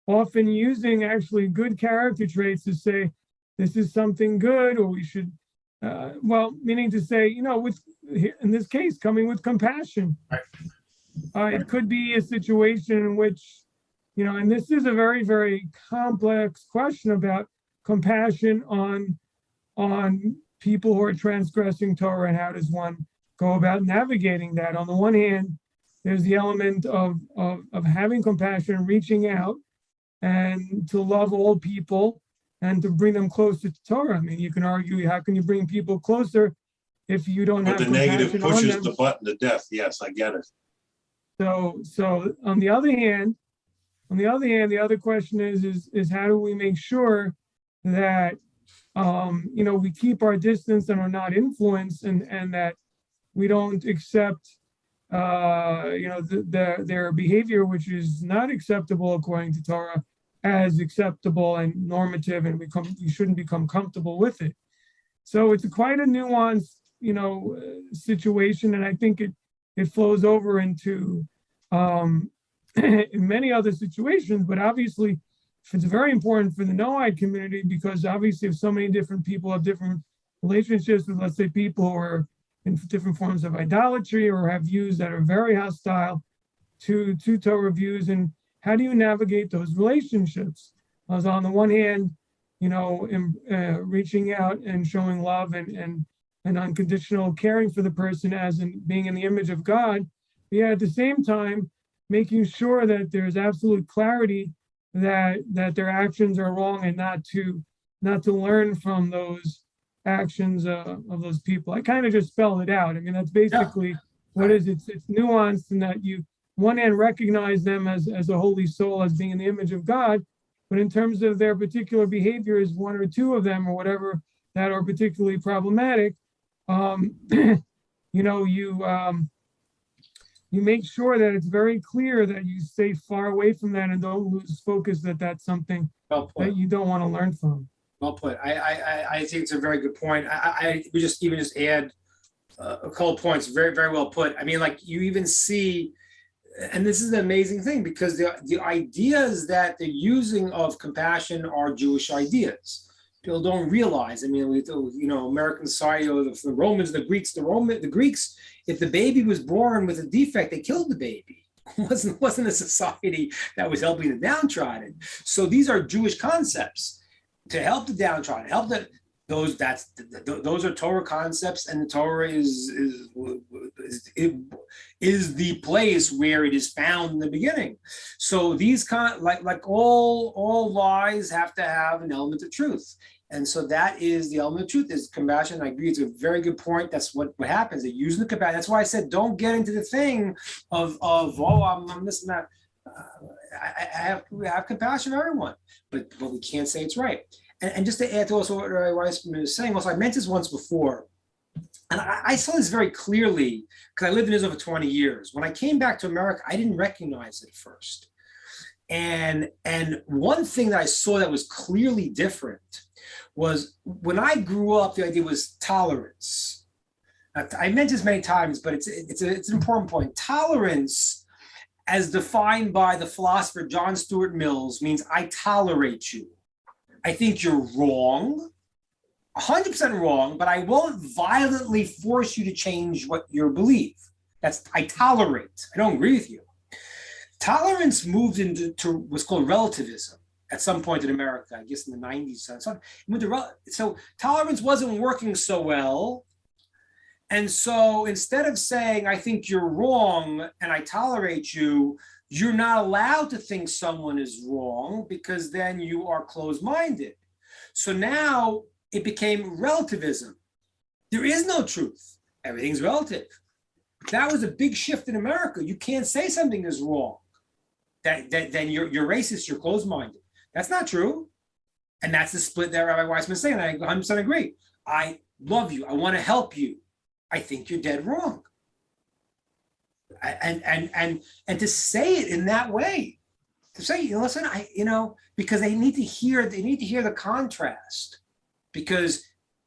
often using actually good character traits to say, this is something good, or we should, meaning to say, in this case, coming with compassion. Right. It could be a situation in which, and this is a very, very complex question about compassion on people who are transgressing Torah, and how does one go about navigating that. On the one hand, there's the element of having compassion, reaching out, and to love all people, and to bring them closer to Torah. I mean, you can argue, how can you bring people closer if you don't have But the compassion negative on pushes them? the button to death. Yes, I get it. So on the other hand, the other question is how do we make sure that we keep our distance and are not influenced, and that we don't accept their behavior, which is not acceptable according to Torah, as acceptable and normative, and we shouldn't become comfortable with it. So it's quite a nuanced situation, and I think it flows over into in many other situations. But obviously it's very important for the Noahide community, because obviously if so many different people have different relationships with, let's say, people who are in different forms of idolatry or have views that are very hostile to Torah views, and how do you navigate those relationships? As on the one hand, reaching out and showing love and unconditional caring for the person as in being in the image of God, but yet at the same time making sure that there's absolute clarity that their actions are wrong, and not to learn from those actions of those people. I kind of just spelled it out. I mean, that's basically what it is. It's nuanced in that you, one hand, recognize them as a holy soul, as being in the image of God, but in terms of their particular behaviors, one or two of them or whatever that are particularly problematic, you make sure that it's very clear that you stay far away from that and don't lose focus that that's something that you don't want to learn from. Well put. I think it's a very good point. We just add a couple of points. Very, very well put. I mean, like, you even see, and this is an amazing thing, because the ideas that they're using of compassion are Jewish ideas. People don't realize. I mean, American society, or the Romans, the Greeks, the Greeks, if the baby was born with a defect, they killed the baby. It wasn't a society that was helping the downtrodden. So these are Jewish concepts. to help the downtrodden, help those those are Torah concepts, and the Torah is the place where it is found in the beginning. So these like all lies have to have an element of truth. And so that is the element of truth, is compassion. I agree, it's a very good point. That's what happens. They're using the compassion. That's why I said don't get into the thing of oh, I'm this and that. I have compassion for everyone, but we can't say it's right. And just to add to also what Rabbi Weissman was saying, also I meant this once before, and I saw this very clearly because I lived in Israel for 20 years. When I came back to America, I didn't recognize it at first. And one thing that I saw that was clearly different was when I grew up, the idea was tolerance. I meant this many times, but it's an important point. Tolerance, as defined by the philosopher John Stuart Mills, means I tolerate you. I think you're wrong, 100% wrong, but I won't violently force you to change what you believe. That's, I tolerate. I don't agree with you. Tolerance moved into what's called relativism at some point in America, I guess in the 90s. So tolerance wasn't working so well. And so instead of saying, I think you're wrong and I tolerate you, you're not allowed to think someone is wrong because then you are closed-minded. So now it became relativism. There is no truth. Everything's relative. That was a big shift in America. You can't say something is wrong. Then you're racist, you're closed-minded. That's not true. And that's the split that Rabbi Weissman is saying. I 100% agree. I love you. I want to help you. I think you're dead wrong. And to say it in that way, to say, listen, because they need to hear the contrast, because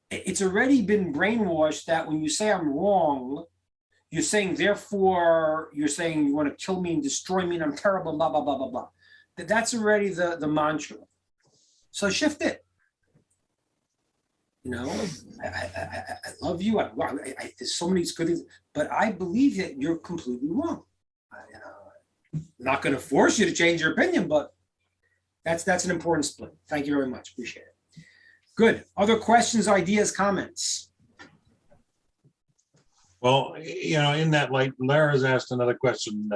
it's already been brainwashed that when you say I'm wrong, you're saying, therefore, you're saying you want to kill me and destroy me and I'm terrible, blah, blah, blah, blah, blah. That's already the mantra. So shift it. I love you. There's so many good things, but I believe that you're completely wrong. I'm not going to force you to change your opinion, but that's an important split. Thank you very much. Appreciate it. Good. Other questions, ideas, comments? Well, in that light, Lara's asked another question.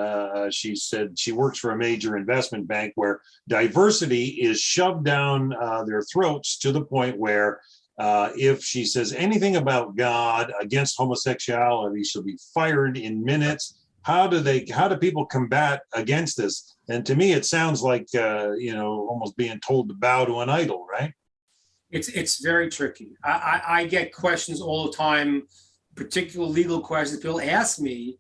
She said she works for a major investment bank where diversity is shoved down their throats to the point where if she says anything about God against homosexuality, she'll be fired in minutes. How do people combat against this? And to me, it sounds like, almost being told to bow to an idol, right? It's very tricky. I get questions all the time, particular legal questions. People ask me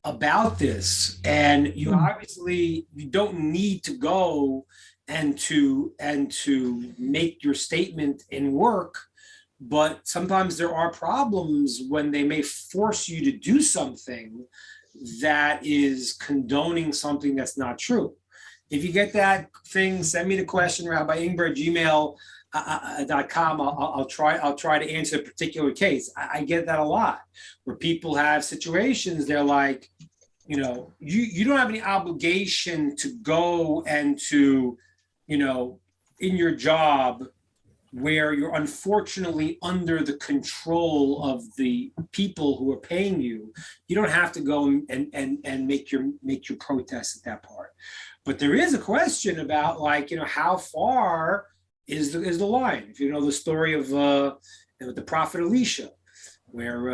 about this, and you obviously you don't need to go and to make your statement in work, but sometimes there are problems when they may force you to do something that is condoning something that's not true. If you get that thing, send me the question, Rabbi Ingber, gmail.com. I'll try to answer a particular case. I get that a lot, where people have situations, they're like, you don't have any obligation to go and to, in your job where you're unfortunately under the control of the people who are paying you. You don't have to go and make your protest at that part. But there is a question about, like, how far is the line? If you know the story of the prophet Elisha, where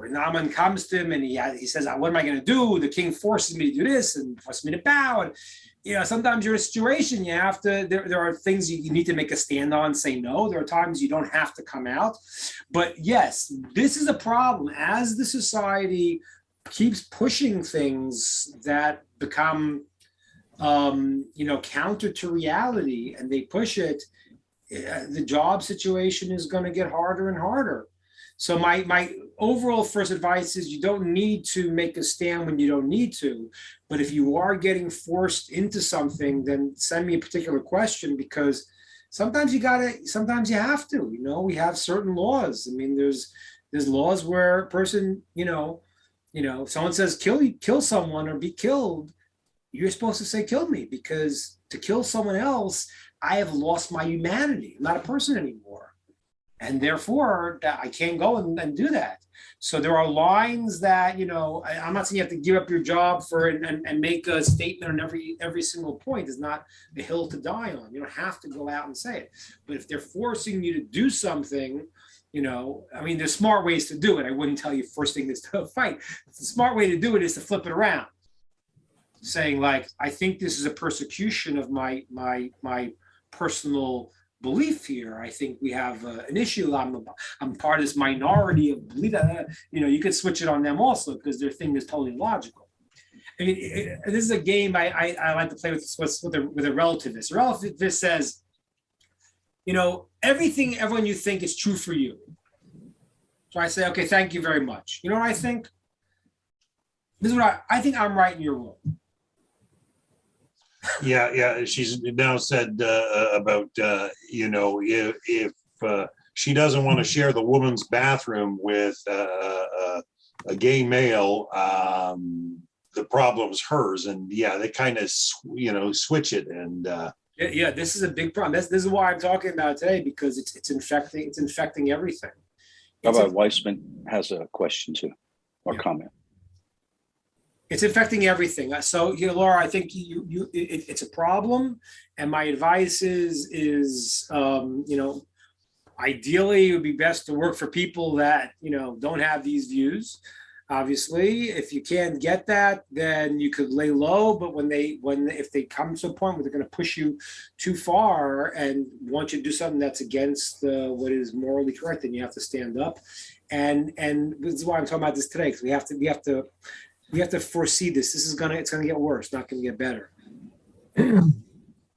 Naaman comes to him and he says, what am I going to do? The king forces me to do this and forces me to bow. And sometimes you're in a situation you have to, there are things you need to make a stand on, say no. There are times you don't have to come out. But yes, this is a problem as the society keeps pushing things that become counter to reality, and they push it, the job situation is going to get harder and harder. So my overall first advice is you don't need to make a stand when you don't need to, but if you are getting forced into something, then send me a particular question, because sometimes you have to, we have certain laws. I mean, there's laws where a person, if someone says kill someone or be killed, you're supposed to say, kill me, because to kill someone else, I have lost my humanity. I'm not a person anymore. And therefore, I can't go and do that. So there are lines that, I'm not saying you have to give up your job for and make a statement on every single point. Is not the hill to die on. You don't have to go out and say it. But if they're forcing you to do something, there's smart ways to do it. I wouldn't tell you first thing is to fight. The smart way to do it is to flip it around, saying like, I think this is a persecution of my personal belief here. I think we have an issue. I'm part of this minority of belief. You could switch it on them also because their thing is totally logical. I mean, this is a game I like to play with a relativist. A relativist says, everything, everyone you think is true for you. So I say, okay, thank you very much. You know what I think? This is what I think I'm right and you're wrong. Yeah. She's now said about, if she doesn't want to share the woman's bathroom with a gay male, the problem's hers. And they kind of, switch it. And yeah, this is a big problem. This is why I'm talking about it today, because it's infecting everything. Rabbi Weissman has a question too, or comment. It's affecting everything. So, Laura, I think it's a problem. And my advice is ideally it would be best to work for people that, don't have these views. Obviously, if you can't get that, then you could lay low. But if they come to a point where they're going to push you too far and want you to do something that's against what is morally correct, then you have to stand up. And this is why I'm talking about this today, because we have to foresee this. It's gonna get worse, not gonna get better.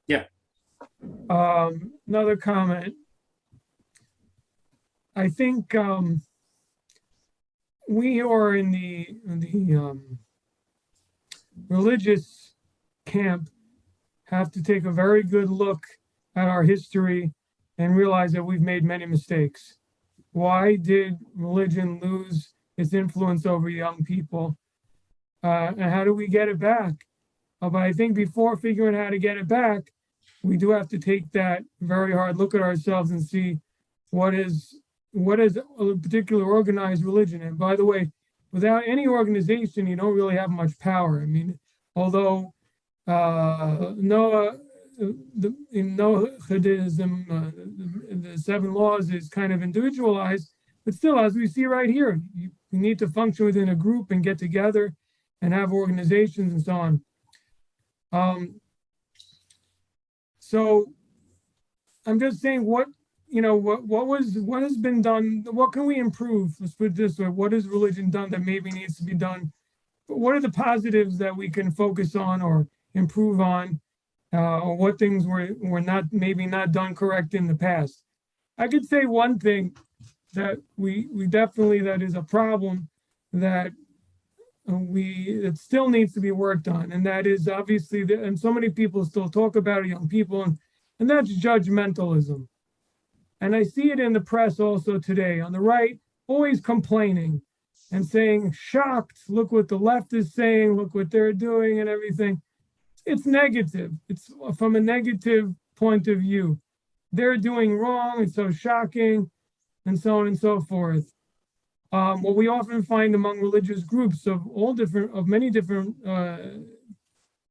Yeah. Another comment. I think we who are in the religious camp have to take a very good look at our history and realize that we've made many mistakes. Why did religion lose its influence over young people? And how do we get it back? But I think before figuring out how to get it back, we do have to take that very hard look at ourselves and see what is a particular organized religion. And by the way, without any organization, you don't really have much power. I mean, although Noah, in Noahidism, the 7 laws is kind of individualized, but still, as we see right here, you need to function within a group and get together and have organizations and so on. So I'm just saying what has been done, what can we improve? Let's put it this way, what has religion done that maybe needs to be done? But what are the positives that we can focus on or improve on? Or what things were not done correct in the past? I could say one thing that we definitely, that is a problem that it still needs to be worked on, and that is obviously and so many people still talk about it, young people, and that's judgmentalism. And I see it in the press also today on the right, always complaining and saying, shocked, look what the left is saying, look what they're doing and everything. It's negative. It's from a negative point of view. They're doing wrong, it's so shocking, and so on and so forth. What we often find among religious groups of many different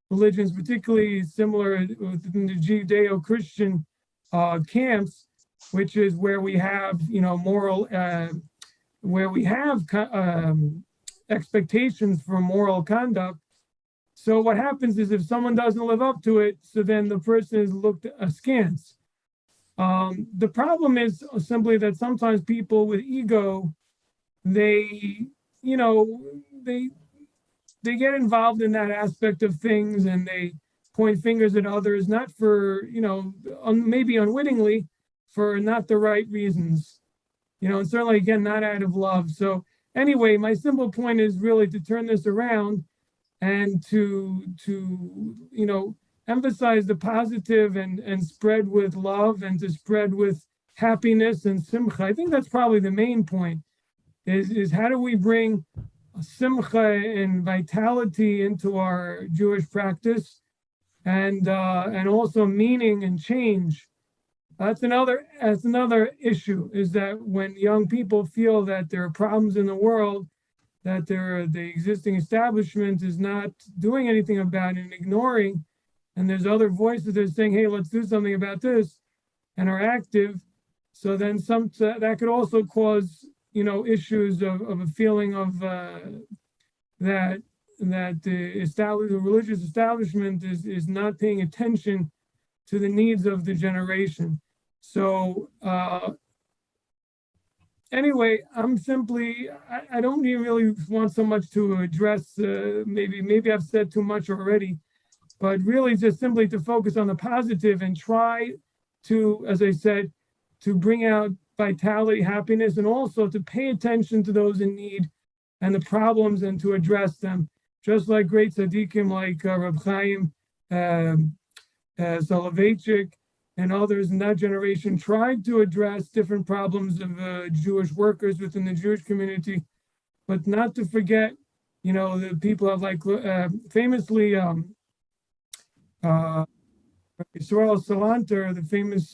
religions, particularly similar within the Judeo-Christian camps, which is where we have, moral, where we have expectations for moral conduct. So what happens is if someone doesn't live up to it, so then the person is looked askance. The problem is simply that sometimes people with ego, they get involved in that aspect of things and they point fingers at others, not for, maybe unwittingly, for not the right reasons, and certainly, again, not out of love. So anyway, my simple point is really to turn this around and to emphasize the positive and spread with love and to spread with happiness and simcha. I think that's probably the main point is how do we bring simcha and vitality into our Jewish practice, and also meaning and change. That's another issue, is that when young people feel that there are problems in the world, that the existing establishment is not doing anything about it and ignoring, and there's other voices that are saying, hey, let's do something about this, and are active. So then that could also cause, issues of a feeling of that the religious establishment is not paying attention to the needs of the generation. So anyway, I don't even really want so much to address, maybe I've said too much already, but really just simply to focus on the positive and try to, as I said, to bring out vitality, happiness, and also to pay attention to those in need and the problems and to address them. Just like great tzaddikim like Reb Chaim Soloveitchik and others in that generation tried to address different problems of Jewish workers within the Jewish community, but not to forget, the people of famously Israel Salanter, the famous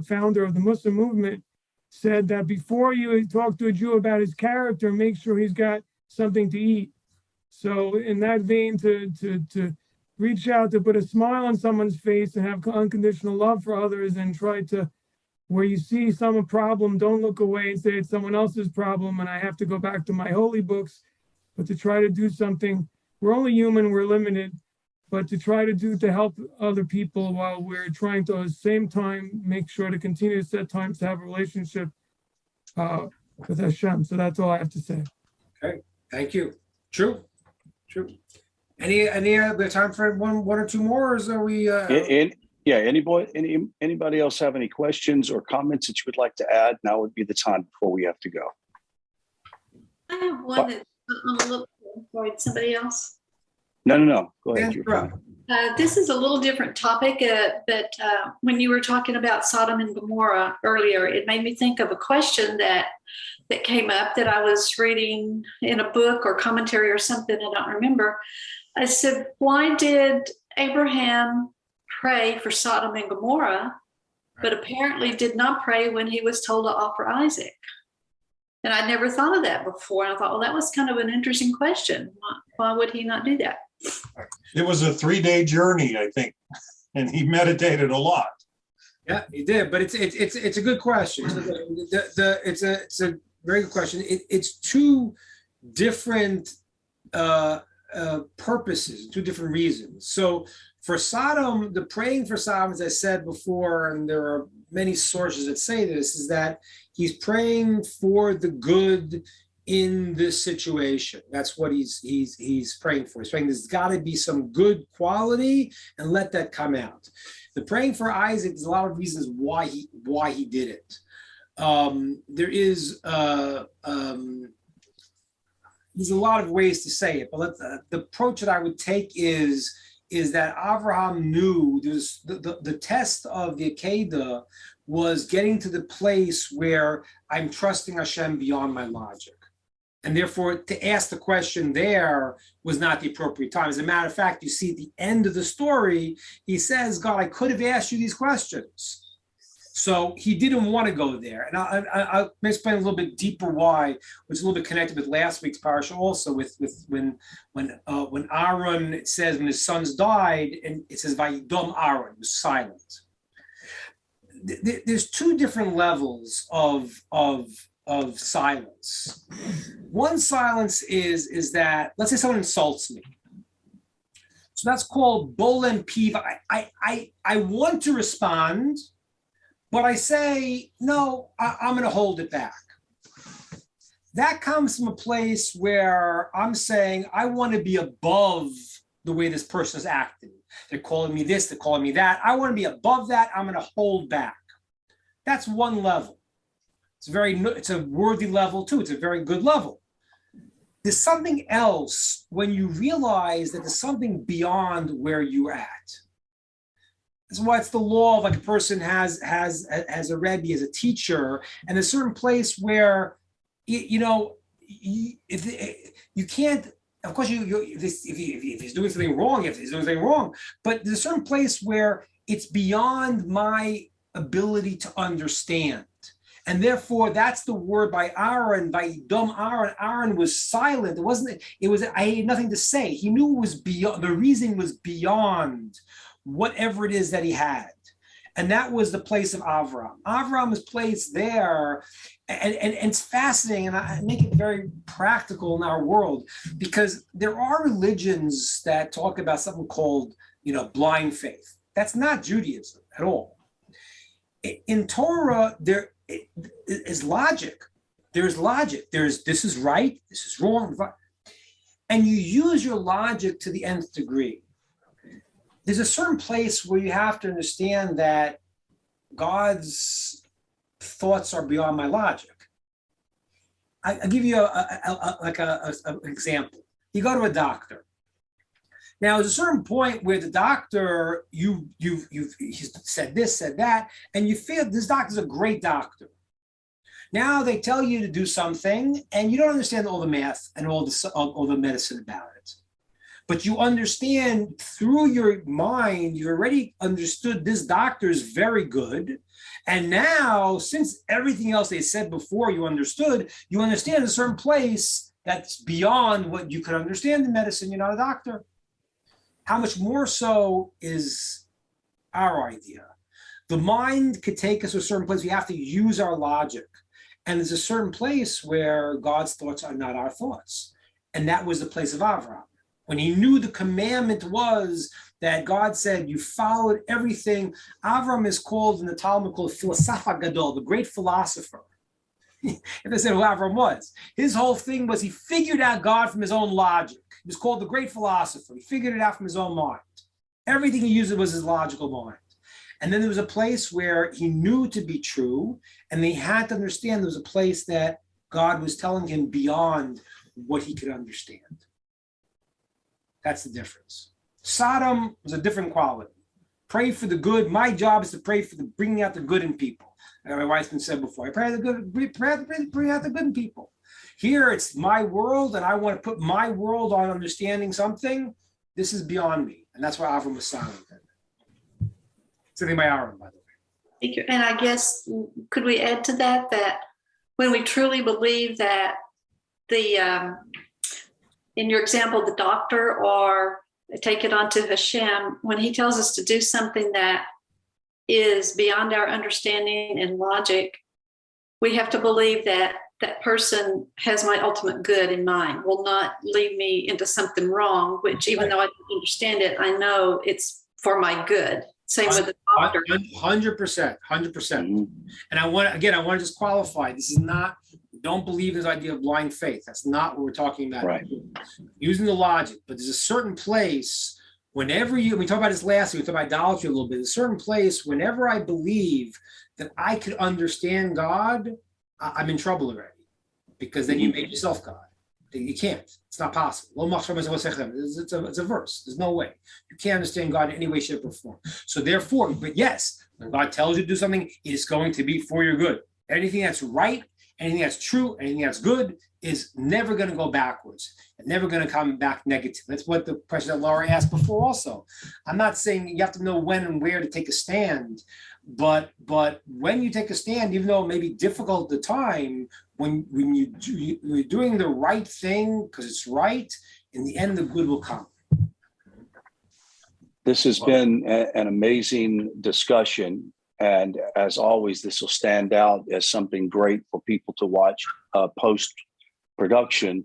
founder of the Muslim movement, said that before you talk to a Jew about his character, make sure he's got something to eat. So in that vein, to reach out, to put a smile on someone's face and have unconditional love for others, and try to, where you see some problem, don't look away and say it's someone else's problem and I have to go back to my holy books, but to try to do something. We're only human, we're limited, but to try to help other people while we're trying to at the same time make sure to continue to set times to have a relationship with Hashem. So that's all I have to say. Okay, thank you. True. Any other time for one or two more, or are we? Anybody else have any questions or comments that you would like to add? Now would be the time before we have to go. I have one that I'm a little worried. Somebody else? No. Go ahead. This is a little different topic, but when you were talking about Sodom and Gomorrah earlier, it made me think of a question that came up that I was reading in a book or commentary or something. I don't remember. I said, why did Abraham pray for Sodom and Gomorrah, but apparently did not pray when he was told to offer Isaac? And I'd never thought of that before. And I thought, well, that was kind of an interesting question. Why would he not do that? It was a 3-day journey, I think, and he meditated a lot. Yeah, he did, but it's a good question. It's a very good question. It's two different purposes, two different reasons. So for Sodom, the praying for Sodom, as I said before, and there are many sources that say this, is that he's praying for the good in this situation. That's what he's praying for. He's praying there's got to be some good quality and let that come out. The praying for Isaac, there's a lot of reasons why he did it. There's a lot of ways to say it, but the approach that I would take is that Avraham knew there's the test of the Akedah was getting to the place where I'm trusting Hashem beyond my logic. And therefore, to ask the question there was not the appropriate time. As a matter of fact, you see at the end of the story, he says, God, I could have asked you these questions. So he didn't want to go there. And I'll explain a little bit deeper why, which is a little bit connected with last week's parasha also, with when Aaron, it says when his sons died, and it says, Vayidom Aaron, was silent. There's two different levels of silence. One silence is that, let's say someone insults me. So that's called bolem piv. I want to respond, but I say, no, I'm going to hold it back. That comes from a place where I'm saying, I want to be above the way this person is acting. They're calling me this, they're calling me that. I want to be above that. I'm going to hold back. That's one level. It's a worthy level too. It's a very good level. There's something else when you realize that there's something beyond where you're at. That's why it's the law of, like, a person has a Rabbi, as a teacher, and a certain place where, you can't. Of course, if he's doing something wrong, if he's doing something wrong, but there's a certain place where it's beyond my ability to understand. And therefore, that's the word by Aaron, by Dom Aaron. Aaron was silent. I had nothing to say. He knew it was beyond, the reason was beyond whatever it is that he had. And that was the place of Avram. Avram is placed there. And it's fascinating, and I make it very practical in our world, because there are religions that talk about something called, blind faith. That's not Judaism at all. In Torah, there is logic. There's logic. This is right, this is wrong. And you use your logic to the nth degree. There's a certain place where you have to understand that God's thoughts are beyond my logic. I'll give you an example. You go to a doctor. Now, there's a certain point where the doctor, he's said this, said that, and you feel this doctor's a great doctor. Now they tell you to do something, and you don't understand all the math and all the medicine about it. But you understand through your mind, you already understood this doctor is very good. And now, since everything else they said before you understand a certain place that's beyond what you could understand in medicine. You're not a doctor. How much more so is our idea? The mind could take us to a certain place. We have to use our logic. And there's a certain place where God's thoughts are not our thoughts. And that was the place of Avram. When he knew the commandment was that God said, you followed everything. Avram is called in the Talmud called Philosopha Gadol, the great philosopher. If I said who Avram was, his whole thing was he figured out God from his own logic. He was called the great philosopher. He figured it out from his own mind. Everything he used was his logical mind. And then there was a place where he knew to be true, and they had to understand there was a place that God was telling him beyond what he could understand. That's the difference. Sodom was a different quality. Pray for the good. My job is to pray for bringing out the good in people. My wife's been said before. I pray the good, bring out the good in people. Here it's my world, and I want to put my world on understanding something. This is beyond me, and that's why Avram was silent. Something by Aaron, by the way. Thank you. And I guess, could we add to that when we truly believe that in your example, the doctor, or take it on to Hashem, when he tells us to do something that is beyond our understanding and logic, we have to believe that that person has my ultimate good in mind, will not lead me into something wrung, which even though I don't understand it, I know it's for my good. Same with the doctor. 100%. And I want to just qualify. This is not, don't believe this idea of blind faith. That's not what we're talking about. Right. Using the logic, but there's a certain place whenever we talk about this last week, we talk about idolatry a little bit, there's a certain place whenever I believe that I could understand God, I'm in trouble already, because then you make yourself God. You can't. It's not possible. It's a verse. There's no way. You can't understand God in any way, shape, or form. So therefore, but yes, when God tells you to do something, it's going to be for your good. Anything that's right, anything that's true, anything that's good is never going to go backwards and never going to come back negative. That's what the question that Laura asked before also. I'm not saying you have to know when and where to take a stand, but when you take a stand, even though it may be difficult at the time, when you're doing the right thing because it's right, in the end, the good will come. This has been an amazing discussion. And as always, this will stand out as something great for people to watch post-production.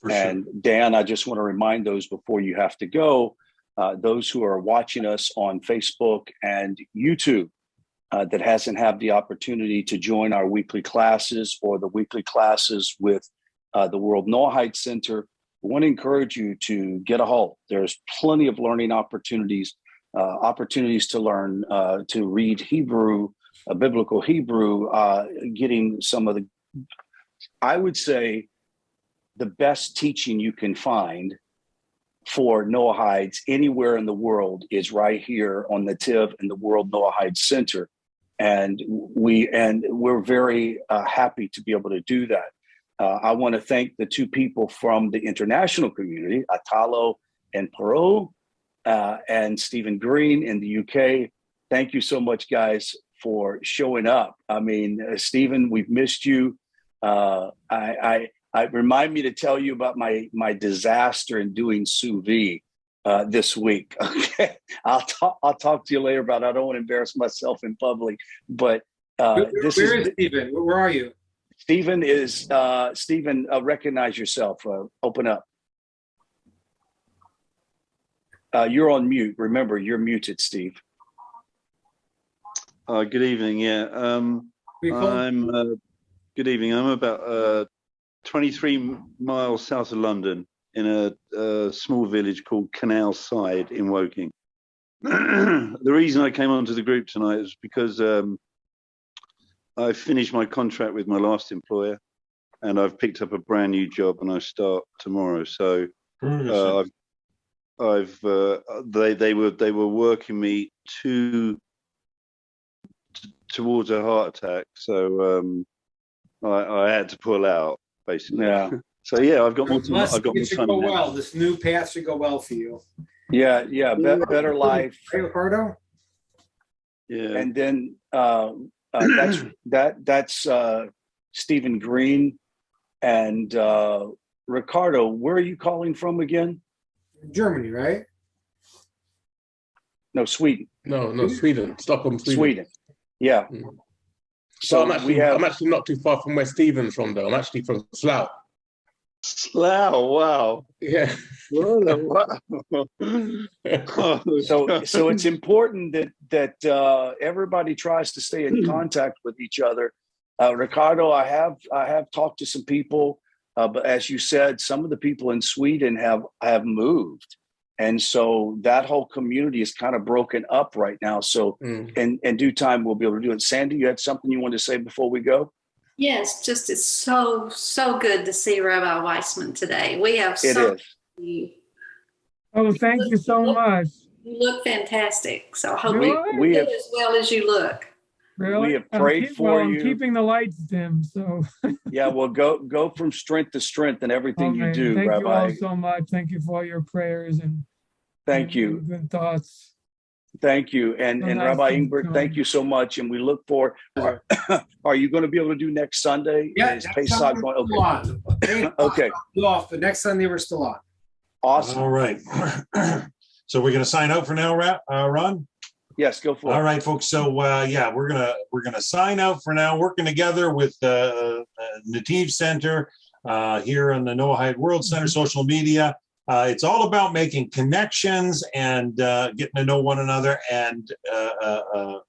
And Dan, I just want to remind those before you have to go, those who are watching us on Facebook and YouTube, that hasn't had the opportunity to join our weekly classes or the weekly classes with the World Noahide Center, I want to encourage you to get a hold. There's plenty of learning opportunities to learn, to read Hebrew, biblical Hebrew, getting some of the, I would say, the best teaching you can find for Noahides anywhere in the world is right here on the TIV and the World Noahide Center. And we're very happy to be able to do that. I want to thank the two people from the international community, Atalo in Peru, and Stephen Green in the UK. Thank you so much, guys, for showing up. I mean, Stephen, we've missed you. I remind me to tell you about my disaster in doing sous vide this week. Okay, I'll talk to you later about it. I don't want to embarrass myself in public, but Where is Stephen? Where are you? Stephen is Stephen. Recognize yourself. Open up. You're on mute. Remember, you're muted, Steve. Good evening. Yeah, I'm. Good evening. I'm about 23 miles south of London in a small village called Canal Side in Woking. The reason I came onto the group tonight is because I finished my contract with my last employer, and I've picked up a brand new job, and I start tomorrow. So they were working me towards a heart attack. So I had to pull out, basically. Yeah. So yeah, I've got more time. It should go well. This new path should go well for you. Yeah. Better life. Hey, Ricardo. Yeah. And then that's Stephen Green and Ricardo. Where are you calling from again? Germany, right? No, Sweden. No, Sweden. Stockholm, Sweden. Sweden. Yeah. So I'm actually not too far from where Stephen's from, though. I'm actually from Slough. Slough, wow. Yeah. Wow. So it's important that everybody tries to stay in contact with each other. Ricardo, I have talked to some people, but as you said, some of the people in Sweden have moved. And so that whole community is kind of broken up right now. So in due time, we'll be able to do it. Sandy, you had something you wanted to say before we go? Yes, just it's so good to see Rabbi Weissman today. We have so you. Oh, thank you so much. You look fantastic. So I hope we you have, do as well as you look. Really? We have prayed for you. I'm keeping the lights dim, so. Yeah, well, go from strength to strength in everything you do, thank Rabbi. Thank you all so much. Thank you for all your prayers and good thoughts. Thank you. And Rabbi Ingber, thank you so much. And we look for, are you going to be able to do next Sunday? Yeah, Is Pesach going? Okay. Okay. Off, but next Sunday we're still on. Awesome. All right. So we're going to sign out for now, Ron? Yes, go for it. All right, folks. So we're gonna sign out for now. Working together with Nativ Center here in the Noahide World Center, social media. It's all about making connections and getting to know one another and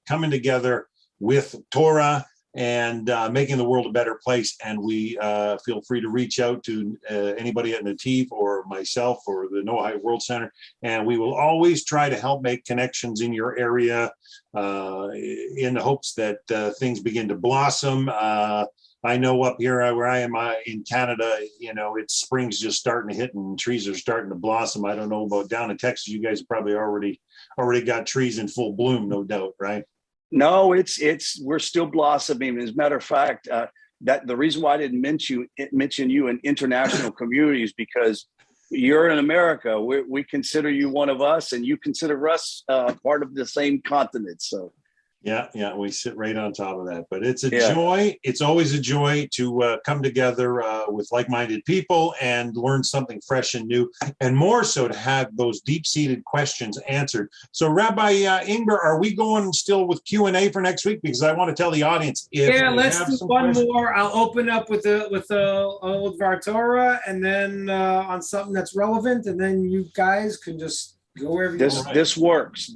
coming together with Torah and making the world a better place. And we feel free to reach out to anybody at Nativ or myself or the Noahide World Center. And we will always try to help make connections in your area in the hopes that things begin to blossom. I know up here where I am in Canada, it's spring's just starting to hit and trees are starting to blossom. I don't know about down in Texas. You guys probably already got trees in full bloom, no doubt, right? No, we're still blossoming. As a matter of fact, that the reason why I didn't mention you in international communities because you're in America. We consider you one of us, and you consider us part of the same continent. So. Yeah, we sit right on top of that. But it's a joy. It's always a joy to come together with like-minded people and learn something fresh and new, and more so to have those deep-seated questions answered. So, Rabbi Ingber, are we going still with Q&A for next week? Because I want to tell the audience. Let's do one more. I'll open up with Var Torah, and then on something that's relevant, and then you guys can just. This works.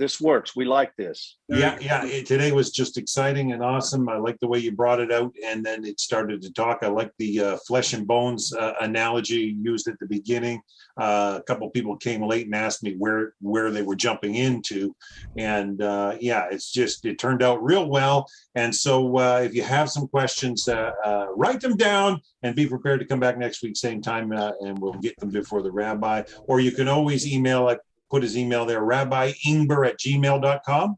We like this. Yeah. Today was just exciting and awesome. I like the way you brought it out, and then it started to talk. I like the flesh and bones analogy you used at the beginning. A couple of people came late and asked me where they were jumping into, and it turned out real well. And so if you have some questions, write them down and be prepared to come back next week, same time, and we'll get them before the rabbi. Or you can always email put his email there, rabbiingber@gmail.com.